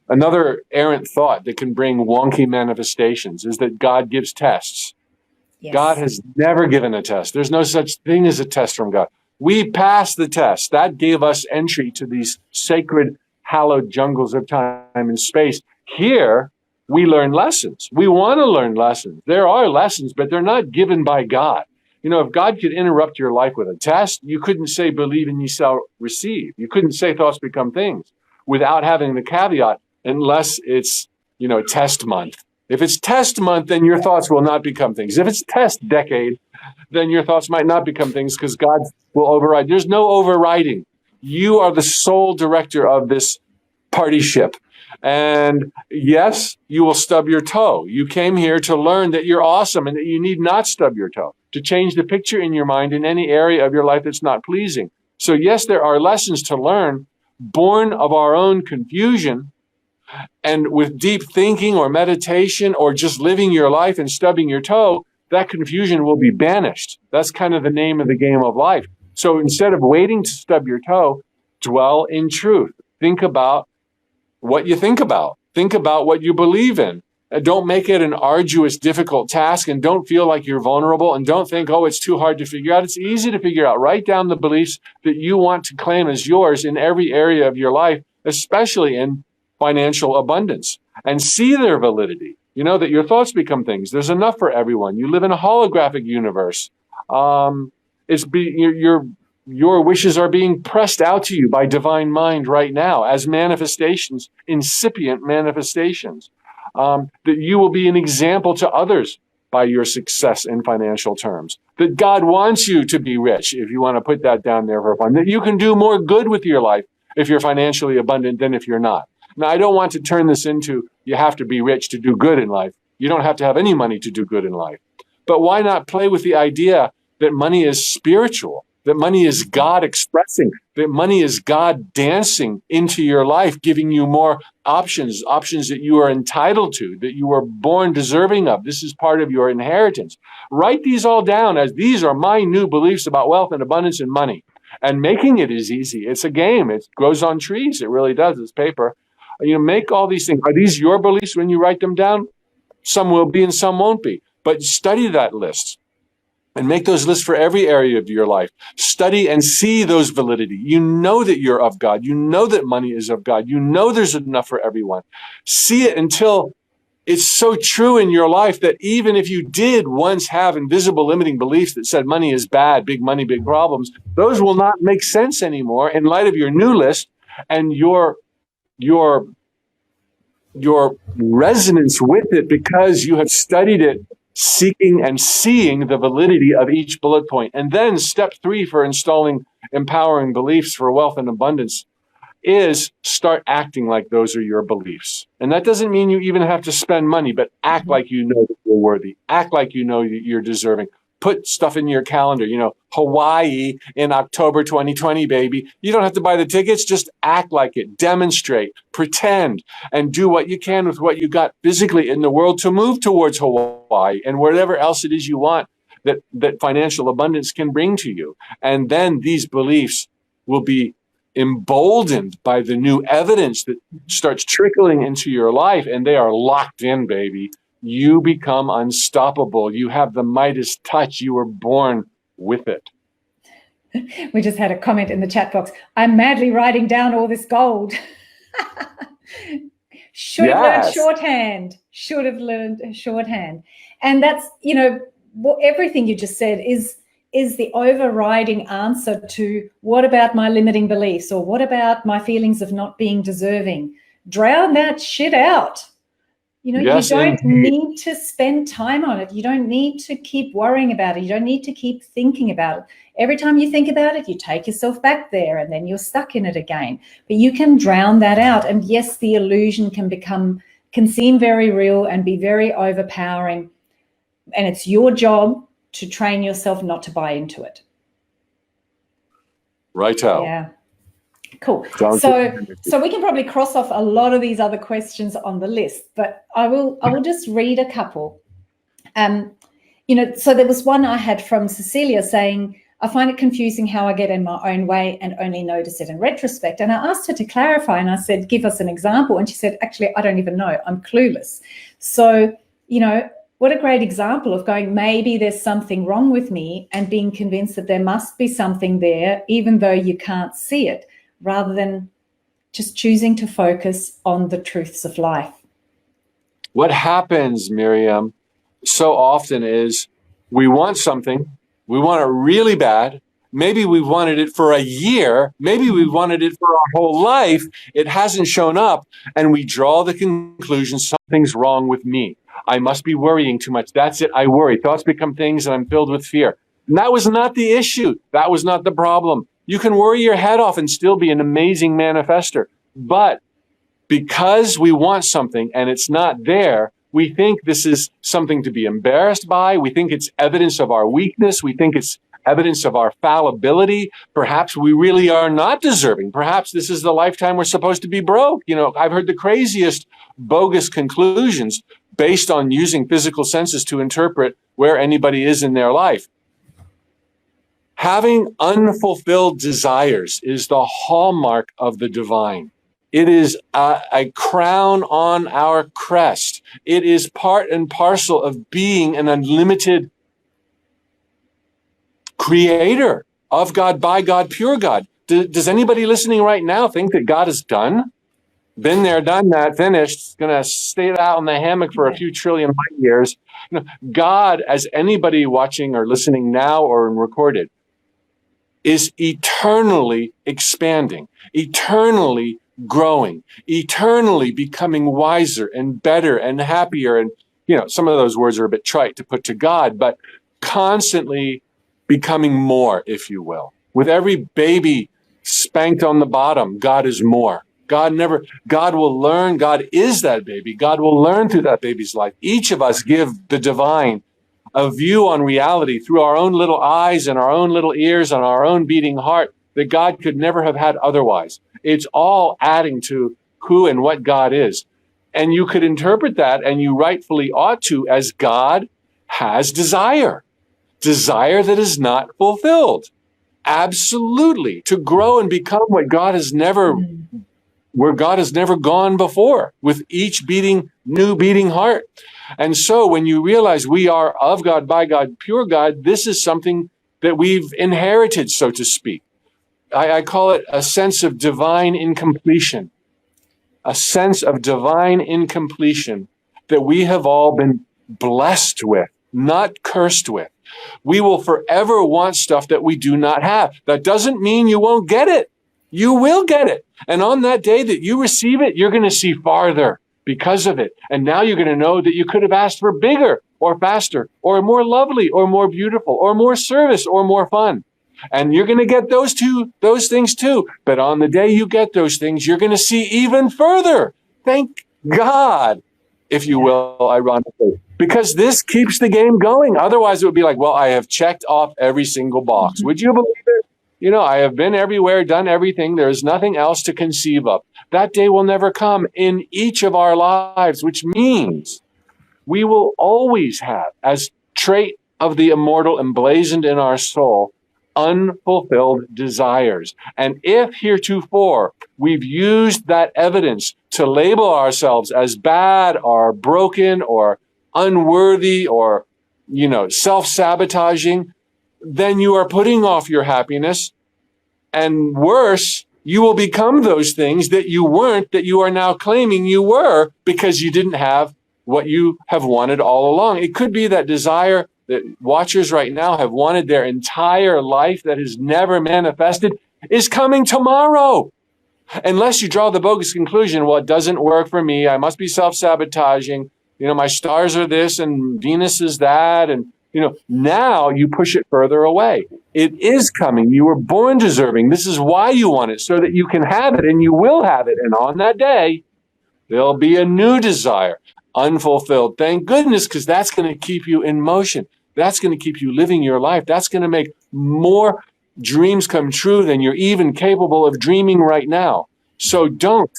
Another errant thought that can bring wonky manifestations is that God gives tests. Yes. God has never given a test. There's no such thing as a test from God. We passed the test. That gave us entry to these sacred, hallowed jungles of time and space. Here, we learn lessons. We want to learn lessons. There are lessons, but they're not given by God. You know, if God could interrupt your life with a test, you couldn't say, believe and ye shall receive. You couldn't say thoughts become things without having the caveat, unless it's, you know, test month. If it's test month, then your thoughts will not become things. If it's test decade, then your thoughts might not become things because God will override. There's no overriding. You are the sole director of this party ship. And yes, you will stub your toe. You came here to learn that you're awesome and that you need not stub your toe, to change the picture in your mind in any area of your life that's not pleasing. So yes, there are lessons to learn born of our own confusion, and with deep thinking or meditation or just living your life and stubbing your toe, that confusion will be banished. That's kind of the name of the game of life. So instead of waiting to stub your toe, dwell in truth. Think about what you think about. Think about what you believe in. Don't make it an arduous, difficult task, and don't feel like you're vulnerable, and don't think, oh, it's too hard to figure out. It's easy to figure out. Write down the beliefs that you want to claim as yours in every area of your life, especially in financial abundance, and see their validity. You know, that your thoughts become things. There's enough for everyone. You live in a holographic universe. Your wishes are being pressed out to you by divine mind right now as manifestations, incipient manifestations. That you will be an example to others by your success in financial terms. That God wants you to be rich, if you want to put that down there for fun. That you can do more good with your life if you're financially abundant than if you're not. Now, I don't want to turn this into you have to be rich to do good in life. You don't have to have any money to do good in life. But why not play with the idea that money is spiritual, that money is God expressing, that money is God dancing into your life, giving you more options that you are entitled to, that you were born deserving of. This is part of your inheritance. Write these all down as these are my new beliefs about wealth and abundance and money. And making it is easy. It's a game. It grows on trees. It really does. It's paper. You know, make all these things. Are these your beliefs when you write them down? Some will be and some won't be. But study that list and make those lists for every area of your life. Study and see those validity. You know that you're of God. You know that money is of God. You know there's enough for everyone. See it until it's so true in your life that even if you did once have invisible limiting beliefs that said money is bad, big money, big problems, those will not make sense anymore in light of your new list and your resonance with it, because you have studied it, seeking and seeing the validity of each bullet point. And then step 3 for installing empowering beliefs for wealth and abundance is start acting like those are your beliefs. And that doesn't mean you even have to spend money, but act like you know that you're worthy. Act like you know that you're deserving. Put stuff in your calendar, you know, Hawaii in October 2020, baby. You don't have to buy the tickets. Just act like it, demonstrate, pretend, and do what you can with what you got physically in the world to move towards Hawaii and whatever else it is you want that financial abundance can bring to you. And then these beliefs will be emboldened by the new evidence that starts trickling into your life, and they are locked in, baby. You become unstoppable. You have the Midas touch. You were born with it. We just had a comment in the chat box. I'm madly writing down all this gold. Should have learned shorthand. Should have learned shorthand. And that's, you know, everything you just said is the overriding answer to what about my limiting beliefs, or what about my feelings of not being deserving? Drown that shit out. You know, yes, you don't need to spend time on it. You don't need to keep worrying about it. You don't need to keep thinking about it. Every time you think about it, you take yourself back there and then you're stuck in it again. But you can drown that out. And yes, the illusion can seem very real and be very overpowering. And it's your job to train yourself not to buy into it. Righto. Yeah. Cool. So we can probably cross off a lot of these other questions on the list, but I will just read a couple. You know, so there was one I had from Cecilia saying, I find it confusing how I get in my own way and only notice it in retrospect. And I asked her to clarify, and I said, give us an example. And she said, actually, I don't even know. I'm clueless. So, you know, What a great example of going, maybe there's something wrong with me, and being convinced that there must be something there, even though you can't see it, rather than just choosing to focus on the truths of life. What happens, Miriam, so often is we want something, we want it really bad. Maybe we've wanted it for a year. Maybe we've wanted it for our whole life. It hasn't shown up. And we draw the conclusion, something's wrong with me. I must be worrying too much. That's it. I worry. Thoughts become things and I'm filled with fear. And that was not the issue. That was not the problem. You can worry your head off and still be an amazing manifester. But because we want something and it's not there, we think this is something to be embarrassed by. We think it's evidence of our weakness. We think it's evidence of our fallibility. Perhaps we really are not deserving. Perhaps this is the lifetime we're supposed to be broke. I've heard the craziest bogus conclusions based on using physical senses to interpret where anybody is in their life. Having unfulfilled desires is the hallmark of the divine. It is a crown on our crest. It is part and parcel of being an unlimited creator of God, by God, pure God. Does anybody listening right now think that God is done? Been there, done that, finished, going to stay out in the hammock for a few trillion light years. God, as anybody watching or listening now or recorded, is eternally expanding, eternally growing, eternally becoming wiser and better and happier. And, some of those words are a bit trite to put to God, but constantly becoming more, if you will. With every baby spanked on the bottom, God is more. God will learn. God is that baby. God will learn through that baby's life. Each of us give the divine a view on reality through our own little eyes and our own little ears and our own beating heart that God could never have had otherwise. It's all adding to who and what God is. And you could interpret that, and you rightfully ought to, as God has desire that is not fulfilled. Absolutely. To grow and become where God has never gone before, with each new beating heart. And so when you realize we are of God, by God, pure God, this is something that we've inherited, so to speak. I call it a sense of divine incompletion, a sense of divine incompletion that we have all been blessed with, not cursed with. We will forever want stuff that we do not have. That doesn't mean you won't get it. You will get it. And on that day that you receive it, you're going to see farther because of it. And now you're going to know that you could have asked for bigger or faster or more lovely or more beautiful or more service or more fun. And you're going to get those things too. But on the day you get those things, you're going to see even further. Thank God, if you will, ironically, because this keeps the game going. Otherwise, it would be like, well, I have checked off every single box. Would you believe it? I have been everywhere, done everything. There is nothing else to conceive of. That day will never come in each of our lives, which means we will always have, as trait of the immortal emblazoned in our soul, unfulfilled desires. And if heretofore we've used that evidence to label ourselves as bad or broken or unworthy or, self-sabotaging, then you are putting off your happiness. And worse, you will become those things that you weren't, that you are now claiming you were, because you didn't have what you have wanted all along. It could be that desire that watchers right now have wanted their entire life that has never manifested is coming tomorrow. Unless you draw the bogus conclusion, well, it doesn't work for me. I must be self-sabotaging. My stars are this and Venus is that. And, now you push it further away. It is coming. You were born deserving. This is why you want it, so that you can have it, and you will have it. And on that day, there'll be a new desire, unfulfilled. Thank goodness, because that's going to keep you in motion. That's going to keep you living your life. That's going to make more dreams come true than you're even capable of dreaming right now. So don't,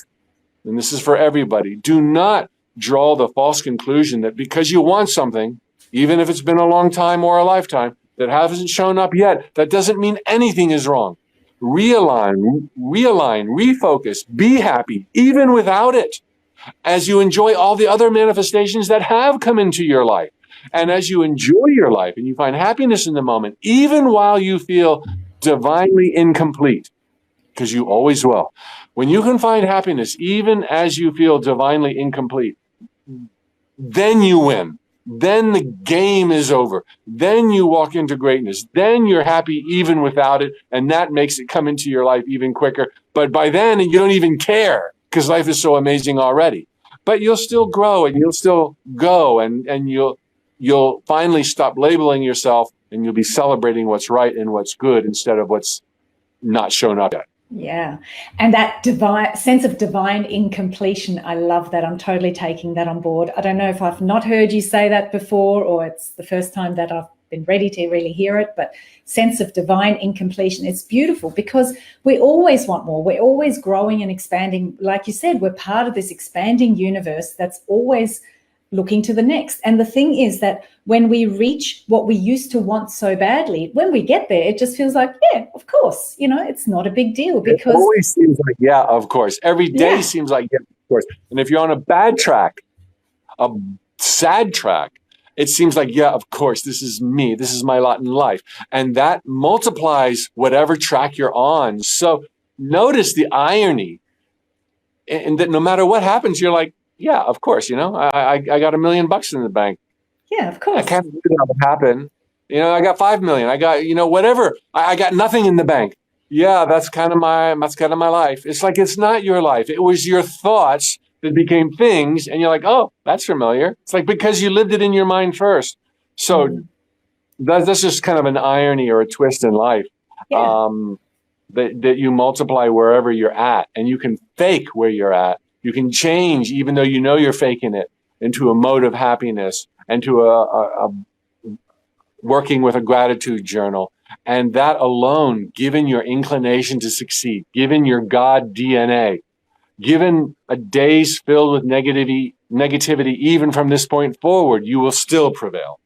and this is for everybody, do not draw the false conclusion that because you want something, even if it's been a long time or a lifetime, that hasn't shown up yet, that doesn't mean anything is wrong. Realign, refocus, be happy, even without it, as you enjoy all the other manifestations that have come into your life. And as you enjoy your life and you find happiness in the moment, even while you feel divinely incomplete, because you always will, when you can find happiness, even as you feel divinely incomplete, then you win. Then the game is over. Then you walk into greatness. Then you're happy even without it. And that makes it come into your life even quicker. But by then, you don't even care because life is so amazing already. But you'll still grow and you'll still go and you'll finally stop labeling yourself and you'll be celebrating what's right and what's good instead of what's not shown up yet. Yeah. And that divine sense of divine incompletion, I love that. I'm totally taking that on board. I don't know if I've not heard you say that before, or it's the first time that I've been ready to really hear it, but sense of divine incompletion, it's beautiful because we always want more. We're always growing and expanding. Like you said, we're part of this expanding universe that's always looking to the next. And the thing is that when we reach what we used to want so badly, when we get there, it just feels like, yeah, of course, it's not a big deal because it always seems like, yeah, of course. Every day seems like, yeah, of course. And if you're on a bad track, a sad track, it seems like, yeah, of course, this is me. This is my lot in life. And that multiplies whatever track you're on. So notice the irony in that no matter what happens, you're like, yeah, of course, I got $1 million in the bank. Yeah, of course. I can't believe that would happen. I got 5 million. I got, whatever. I got nothing in the bank. Yeah, that's kind of my life. It's like, it's not your life. It was your thoughts that became things. And you're like, oh, that's familiar. It's like, because you lived it in your mind first. So that's just kind of an irony or a twist in life. Yeah. That you multiply wherever you're at, and you can fake where you're at. You can change, even though you're faking it, into a mode of happiness and to a working with a gratitude journal. And that alone, given your inclination to succeed, given your God DNA, given a days filled with negativity, even from this point forward, you will still prevail.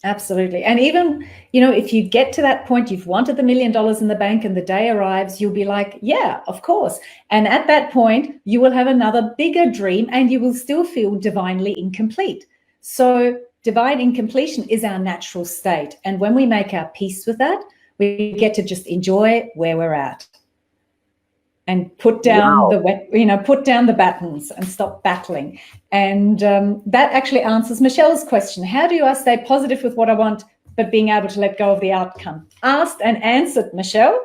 Absolutely. And even, if you get to that point, you've wanted the $1 million in the bank and the day arrives, you'll be like, yeah, of course. And at that point, you will have another bigger dream and you will still feel divinely incomplete. So divine incompletion is our natural state. And when we make our peace with that, we get to just enjoy where we're at and put down put down the batons and stop battling. And that actually answers Michelle's question. How do I stay positive with what I want, but being able to let go of the outcome? Asked and answered, Michelle.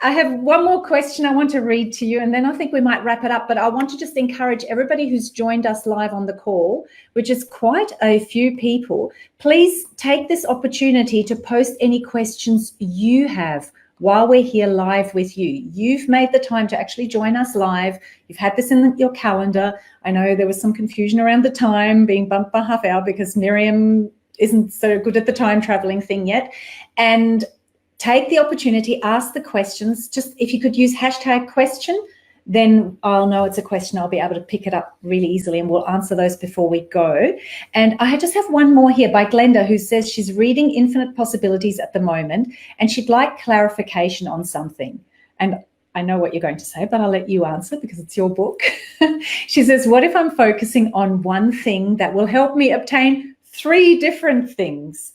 I have one more question I want to read to you, and then I think we might wrap it up. But I want to just encourage everybody who's joined us live on the call, which is quite a few people, please take this opportunity to post any questions you have while we're here live with you. You've made the time to actually join us live. You've had this in your calendar. I know there was some confusion around the time being bumped by half hour because Miriam isn't so good at the time traveling thing yet. And take the opportunity, ask the questions. Just if you could use #question, then I'll know it's a question. I'll be able to pick it up really easily and we'll answer those before we go. And I just have one more here by Glenda, who says she's reading Infinite Possibilities at the moment and she'd like clarification on something. And I know what you're going to say, but I'll let you answer because it's your book. She says, what if I'm focusing on one thing that will help me obtain 3 different things?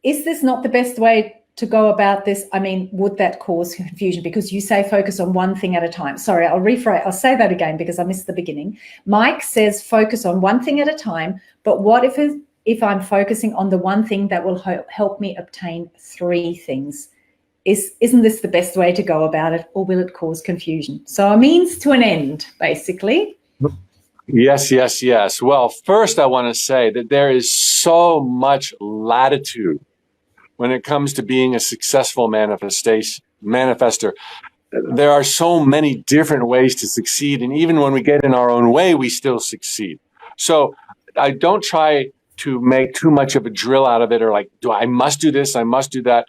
Is this not the best way to go about this? I mean, would that cause confusion? Because you say focus on one thing at a time. Sorry, I'll say that again because I missed the beginning. Mike says focus on one thing at a time, but what if I'm focusing on the one thing that will help me obtain 3 things? Isn't this the best way to go about it, or will it cause confusion? So a means to an end, basically. Yes. Well, first I want to say that there is so much latitude when it comes to being a successful manifester. There are so many different ways to succeed. And even when we get in our own way, we still succeed. So I don't try to make too much of a drill out of it or like, I must do this, I must do that.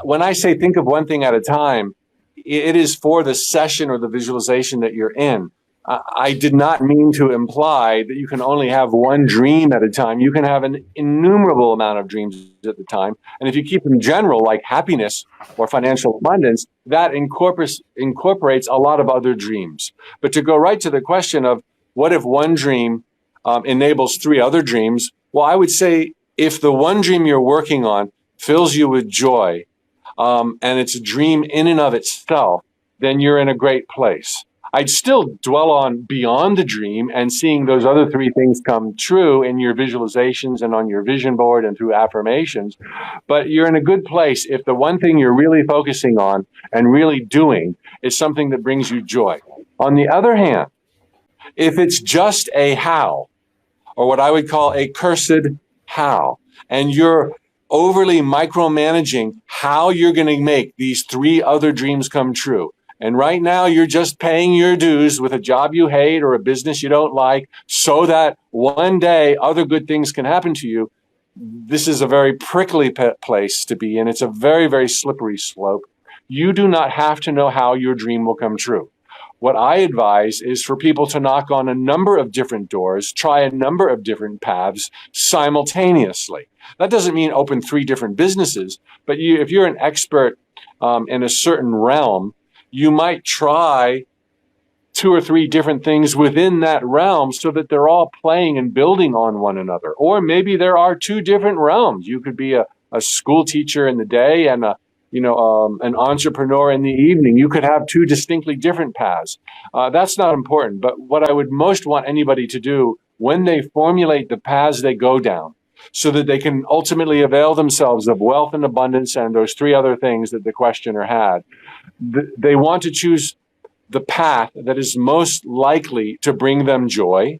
When I say think of one thing at a time, it is for the session or the visualization that you're in. I did not mean to imply that you can only have one dream at a time. You can have an innumerable amount of dreams at the time. And if you keep them general, like happiness or financial abundance, that incorporates a lot of other dreams. But to go right to the question of what if one dream enables 3 other dreams. Well, I would say if the one dream you're working on fills you with joy, and it's a dream in and of itself, then you're in a great place. I'd still dwell on beyond the dream and seeing those other 3 things come true in your visualizations and on your vision board and through affirmations. But you're in a good place if the one thing you're really focusing on and really doing is something that brings you joy. On the other hand, if it's just a how, or what I would call a cursed how, and you're overly micromanaging how you're going to make these 3 other dreams come true, and right now you're just paying your dues with a job you hate or a business you don't like so that one day other good things can happen to you, this is a very prickly place to be in. It's a very, very slippery slope. You do not have to know how your dream will come true. What I advise is for people to knock on a number of different doors, try a number of different paths simultaneously. That doesn't mean open 3 different businesses, but if you're an expert in a certain realm, you might try 2 or 3 different things within that realm so that they're all playing and building on one another. Or maybe there are 2 different realms. You could be a school teacher in the day and an entrepreneur in the evening. You could have 2 distinctly different paths. That's not important. But what I would most want anybody to do when they formulate the paths they go down, so that they can ultimately avail themselves of wealth and abundance and those 3 other things that the questioner had, they want to choose the path that is most likely to bring them joy.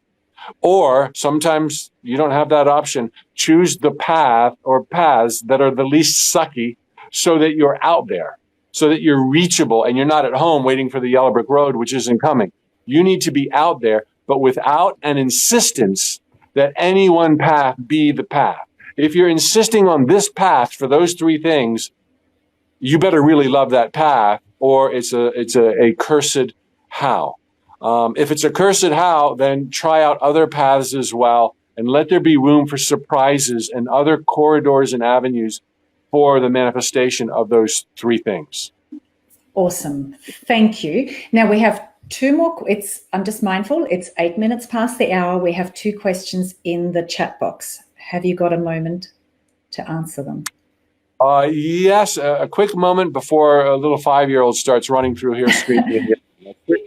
Or sometimes you don't have that option. Choose the path or paths that are the least sucky, so that you're out there, so that you're reachable and you're not at home waiting for the yellow brick road, which isn't coming. You need to be out there, but without an insistence that any one path be the path. If you're insisting on this path for those 3 things, you better really love that path, or it's a cursed how. If it's a cursed how, then try out other paths as well, and let there be room for surprises and other corridors and avenues for the manifestation of those 3 things. Awesome. Thank you. Now we have 2 more. I'm just mindful. It's 8 minutes past the hour. We have 2 questions in the chat box. Have you got a moment to answer them? Yes, a quick moment before a little 5-year-old starts running through here screaming.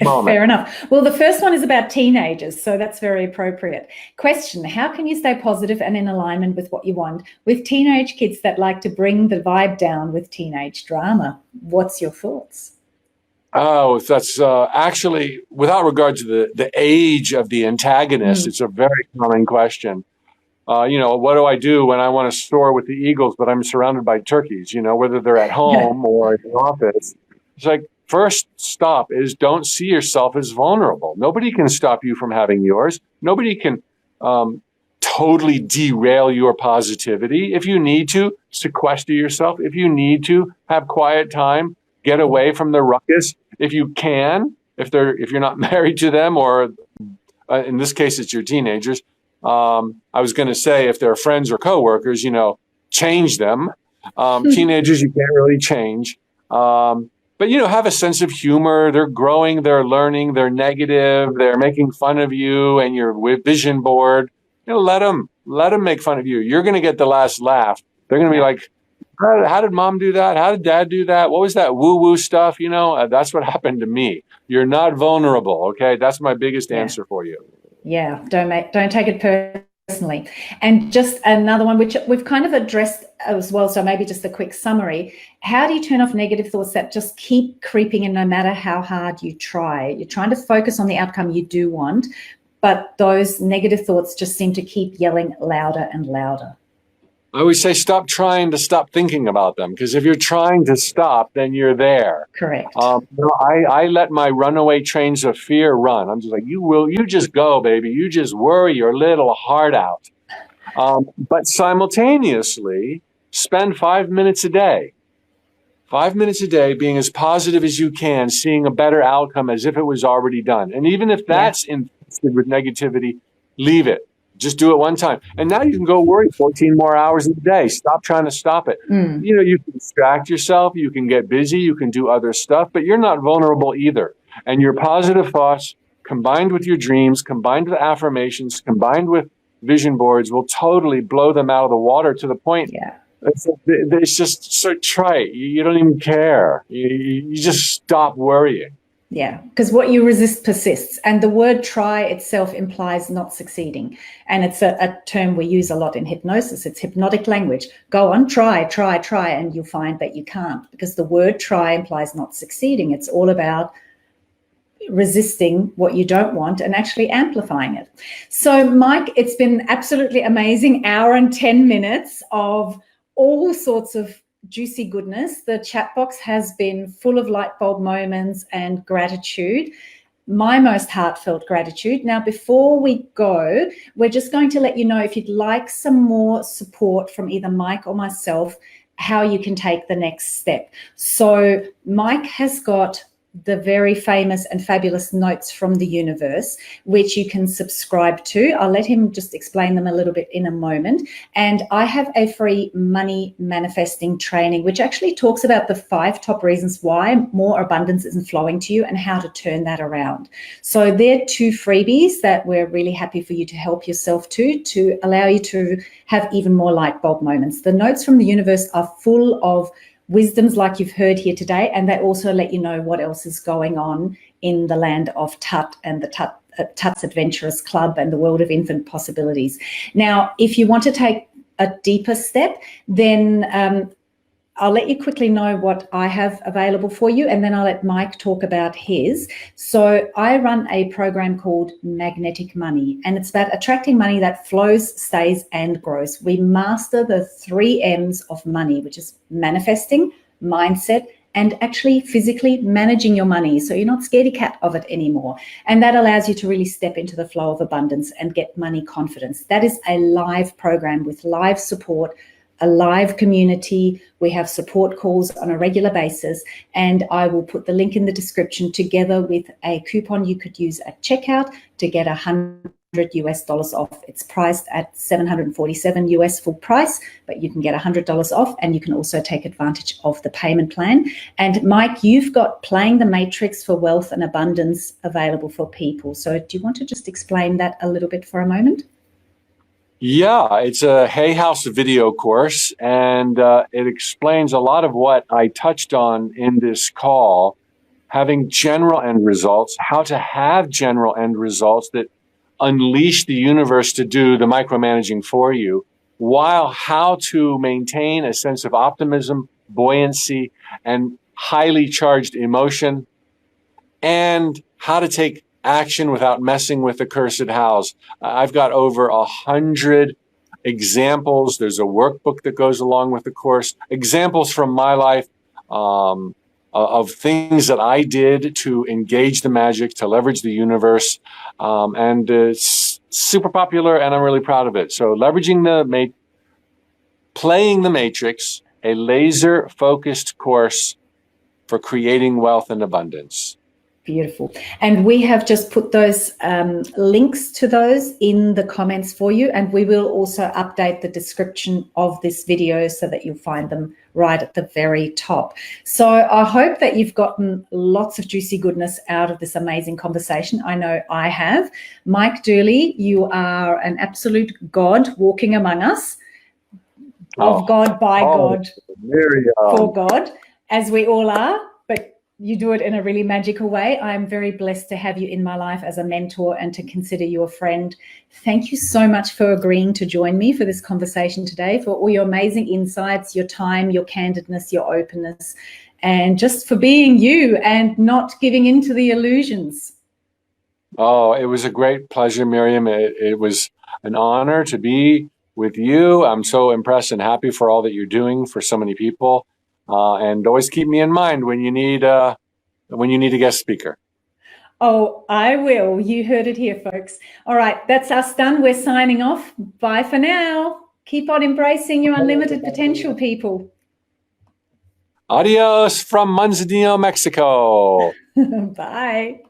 Fair enough. Well, the first one is about teenagers, so that's very appropriate. Question: how can you stay positive and in alignment with what you want with teenage kids that like to bring the vibe down with teenage drama? What's your thoughts? Oh, that's actually, without regard to the age of the antagonist, it's a very common question. What do I do when I want to soar with the eagles, but I'm surrounded by turkeys, whether they're at home or in the office? It's like, first stop is don't see yourself as vulnerable. Nobody can stop you from having yours. Nobody can totally derail your positivity. If you need to, sequester yourself. If you need to, have quiet time. Get away from the ruckus if you can. If you're not married to them, or in this case, it's your teenagers. I was going to say if they're friends or coworkers, change them. Teenagers, you can't really change. But have a sense of humor. They're growing, they're learning, they're negative, they're making fun of you and your vision board. Let them make fun of you. You're going to get the last laugh. They're going to be like, how did mom do that? How did dad do that? What was that woo-woo stuff? That's what happened to me. You're not vulnerable. Okay. That's my biggest answer for you. Yeah. Don't take it personally. And just another one, which we've kind of addressed as well. So maybe just a quick summary. How do you turn off negative thoughts that just keep creeping in no matter how hard you try? You're trying to focus on the outcome you do want, but those negative thoughts just seem to keep yelling louder and louder. I always say stop trying to stop thinking about them, because if you're trying to stop, then you're there. Correct. I let my runaway trains of fear run. I'm just like, you just go, baby. You just worry your little heart out. But simultaneously, spend 5 minutes a day. 5 minutes a day being as positive as you can, seeing a better outcome as if it was already done. And even if that's infested with negativity, leave it. Just do it one time. And now you can go worry 14 more hours a day. Stop trying to stop it. You can distract yourself. You can get busy. You can do other stuff, but you're not vulnerable either. And your positive thoughts combined with your dreams, combined with affirmations, combined with vision boards, will totally blow them out of the water to the point. Yeah. It's just so trite. You don't even care. You just stop worrying. Yeah, because what you resist persists. And the word try itself implies not succeeding. And it's a term we use a lot in hypnosis. It's hypnotic language. Go on, try, and you'll find that you can't, because the word try implies not succeeding. It's all about resisting what you don't want and actually amplifying it. So, Mike, it's been absolutely amazing. Hour and 10 minutes of all sorts of juicy goodness. The chat box has been full of light bulb moments and gratitude, my most heartfelt gratitude. Now, before we go, we're just going to let you know, if you'd like some more support from either Mike or myself, how you can take the next step. So Mike has got the very famous and fabulous notes from the universe, which you can subscribe to. I'll let him just explain them a little bit in a moment. And I have a free money manifesting training, which actually talks about the 5 top reasons why more abundance isn't flowing to you and how to turn that around. So they're 2 freebies that we're really happy for you to help yourself to allow you to have even more light bulb moments. The notes from the universe are full of wisdoms like you've heard here today, and they also let you know what else is going on in the land of Tut and the Tut's Adventurous Club and the world of infinite possibilities. Now, if you want to take a deeper step, then I'll let you quickly know what I have available for you, and then I'll let Mike talk about his. So I run a program called Magnetic Money, and it's about attracting money that flows, stays, and grows. We master the 3 M's of money, which is manifesting, mindset, and actually physically managing your money, so you're not scaredy cat of it anymore. And that allows you to really step into the flow of abundance and get money confidence. That is a live program with live support, a live community. We have support calls on a regular basis, and I will put the link in the description together with a coupon you could use at checkout to get $100 off. It's priced at $747 US full price, but you can get $100 off, and you can also take advantage of the payment plan. And Mike, you've got Playing the Matrix for Wealth and Abundance available for people. So do you want to just explain that a little bit for a moment? Yeah, it's a Hay House video course, and it explains a lot of what I touched on in this call, having general end results, how to have general end results that unleash the universe to do the micromanaging for you, while how to maintain a sense of optimism, buoyancy, and highly charged emotion, and how to take action without messing with the cursed hows. I've got over 100 examples. There's a workbook that goes along with the course, examples from my life of things that I did to engage the magic, to leverage the universe. And it's super popular, and I'm really proud of it. So Playing the Matrix, a laser-focused course for creating wealth and abundance. Beautiful. And we have just put those links to those in the comments for you. And we will also update the description of this video so that you'll find them right at the very top. So I hope that you've gotten lots of juicy goodness out of this amazing conversation. I know I have. Mike Dooley, you are an absolute God walking among us. Of God, by God, Miriam. For God, as we all are. But you do it in a really magical way. I'm very blessed to have you in my life as a mentor and to consider you a friend. Thank you so much for agreeing to join me for this conversation today, for all your amazing insights, your time, your candidness, your openness, and just for being you and not giving in to the illusions. Oh, it was a great pleasure, Miriam. It was an honor to be with you. I'm so impressed and happy for all that you're doing for so many people. And always keep me in mind when you need a guest speaker. Oh, I will. You heard it here, folks. All right, that's us done. We're signing off. Bye for now. Keep on embracing your unlimited potential, people. Adios from Manzanillo, Mexico. Bye.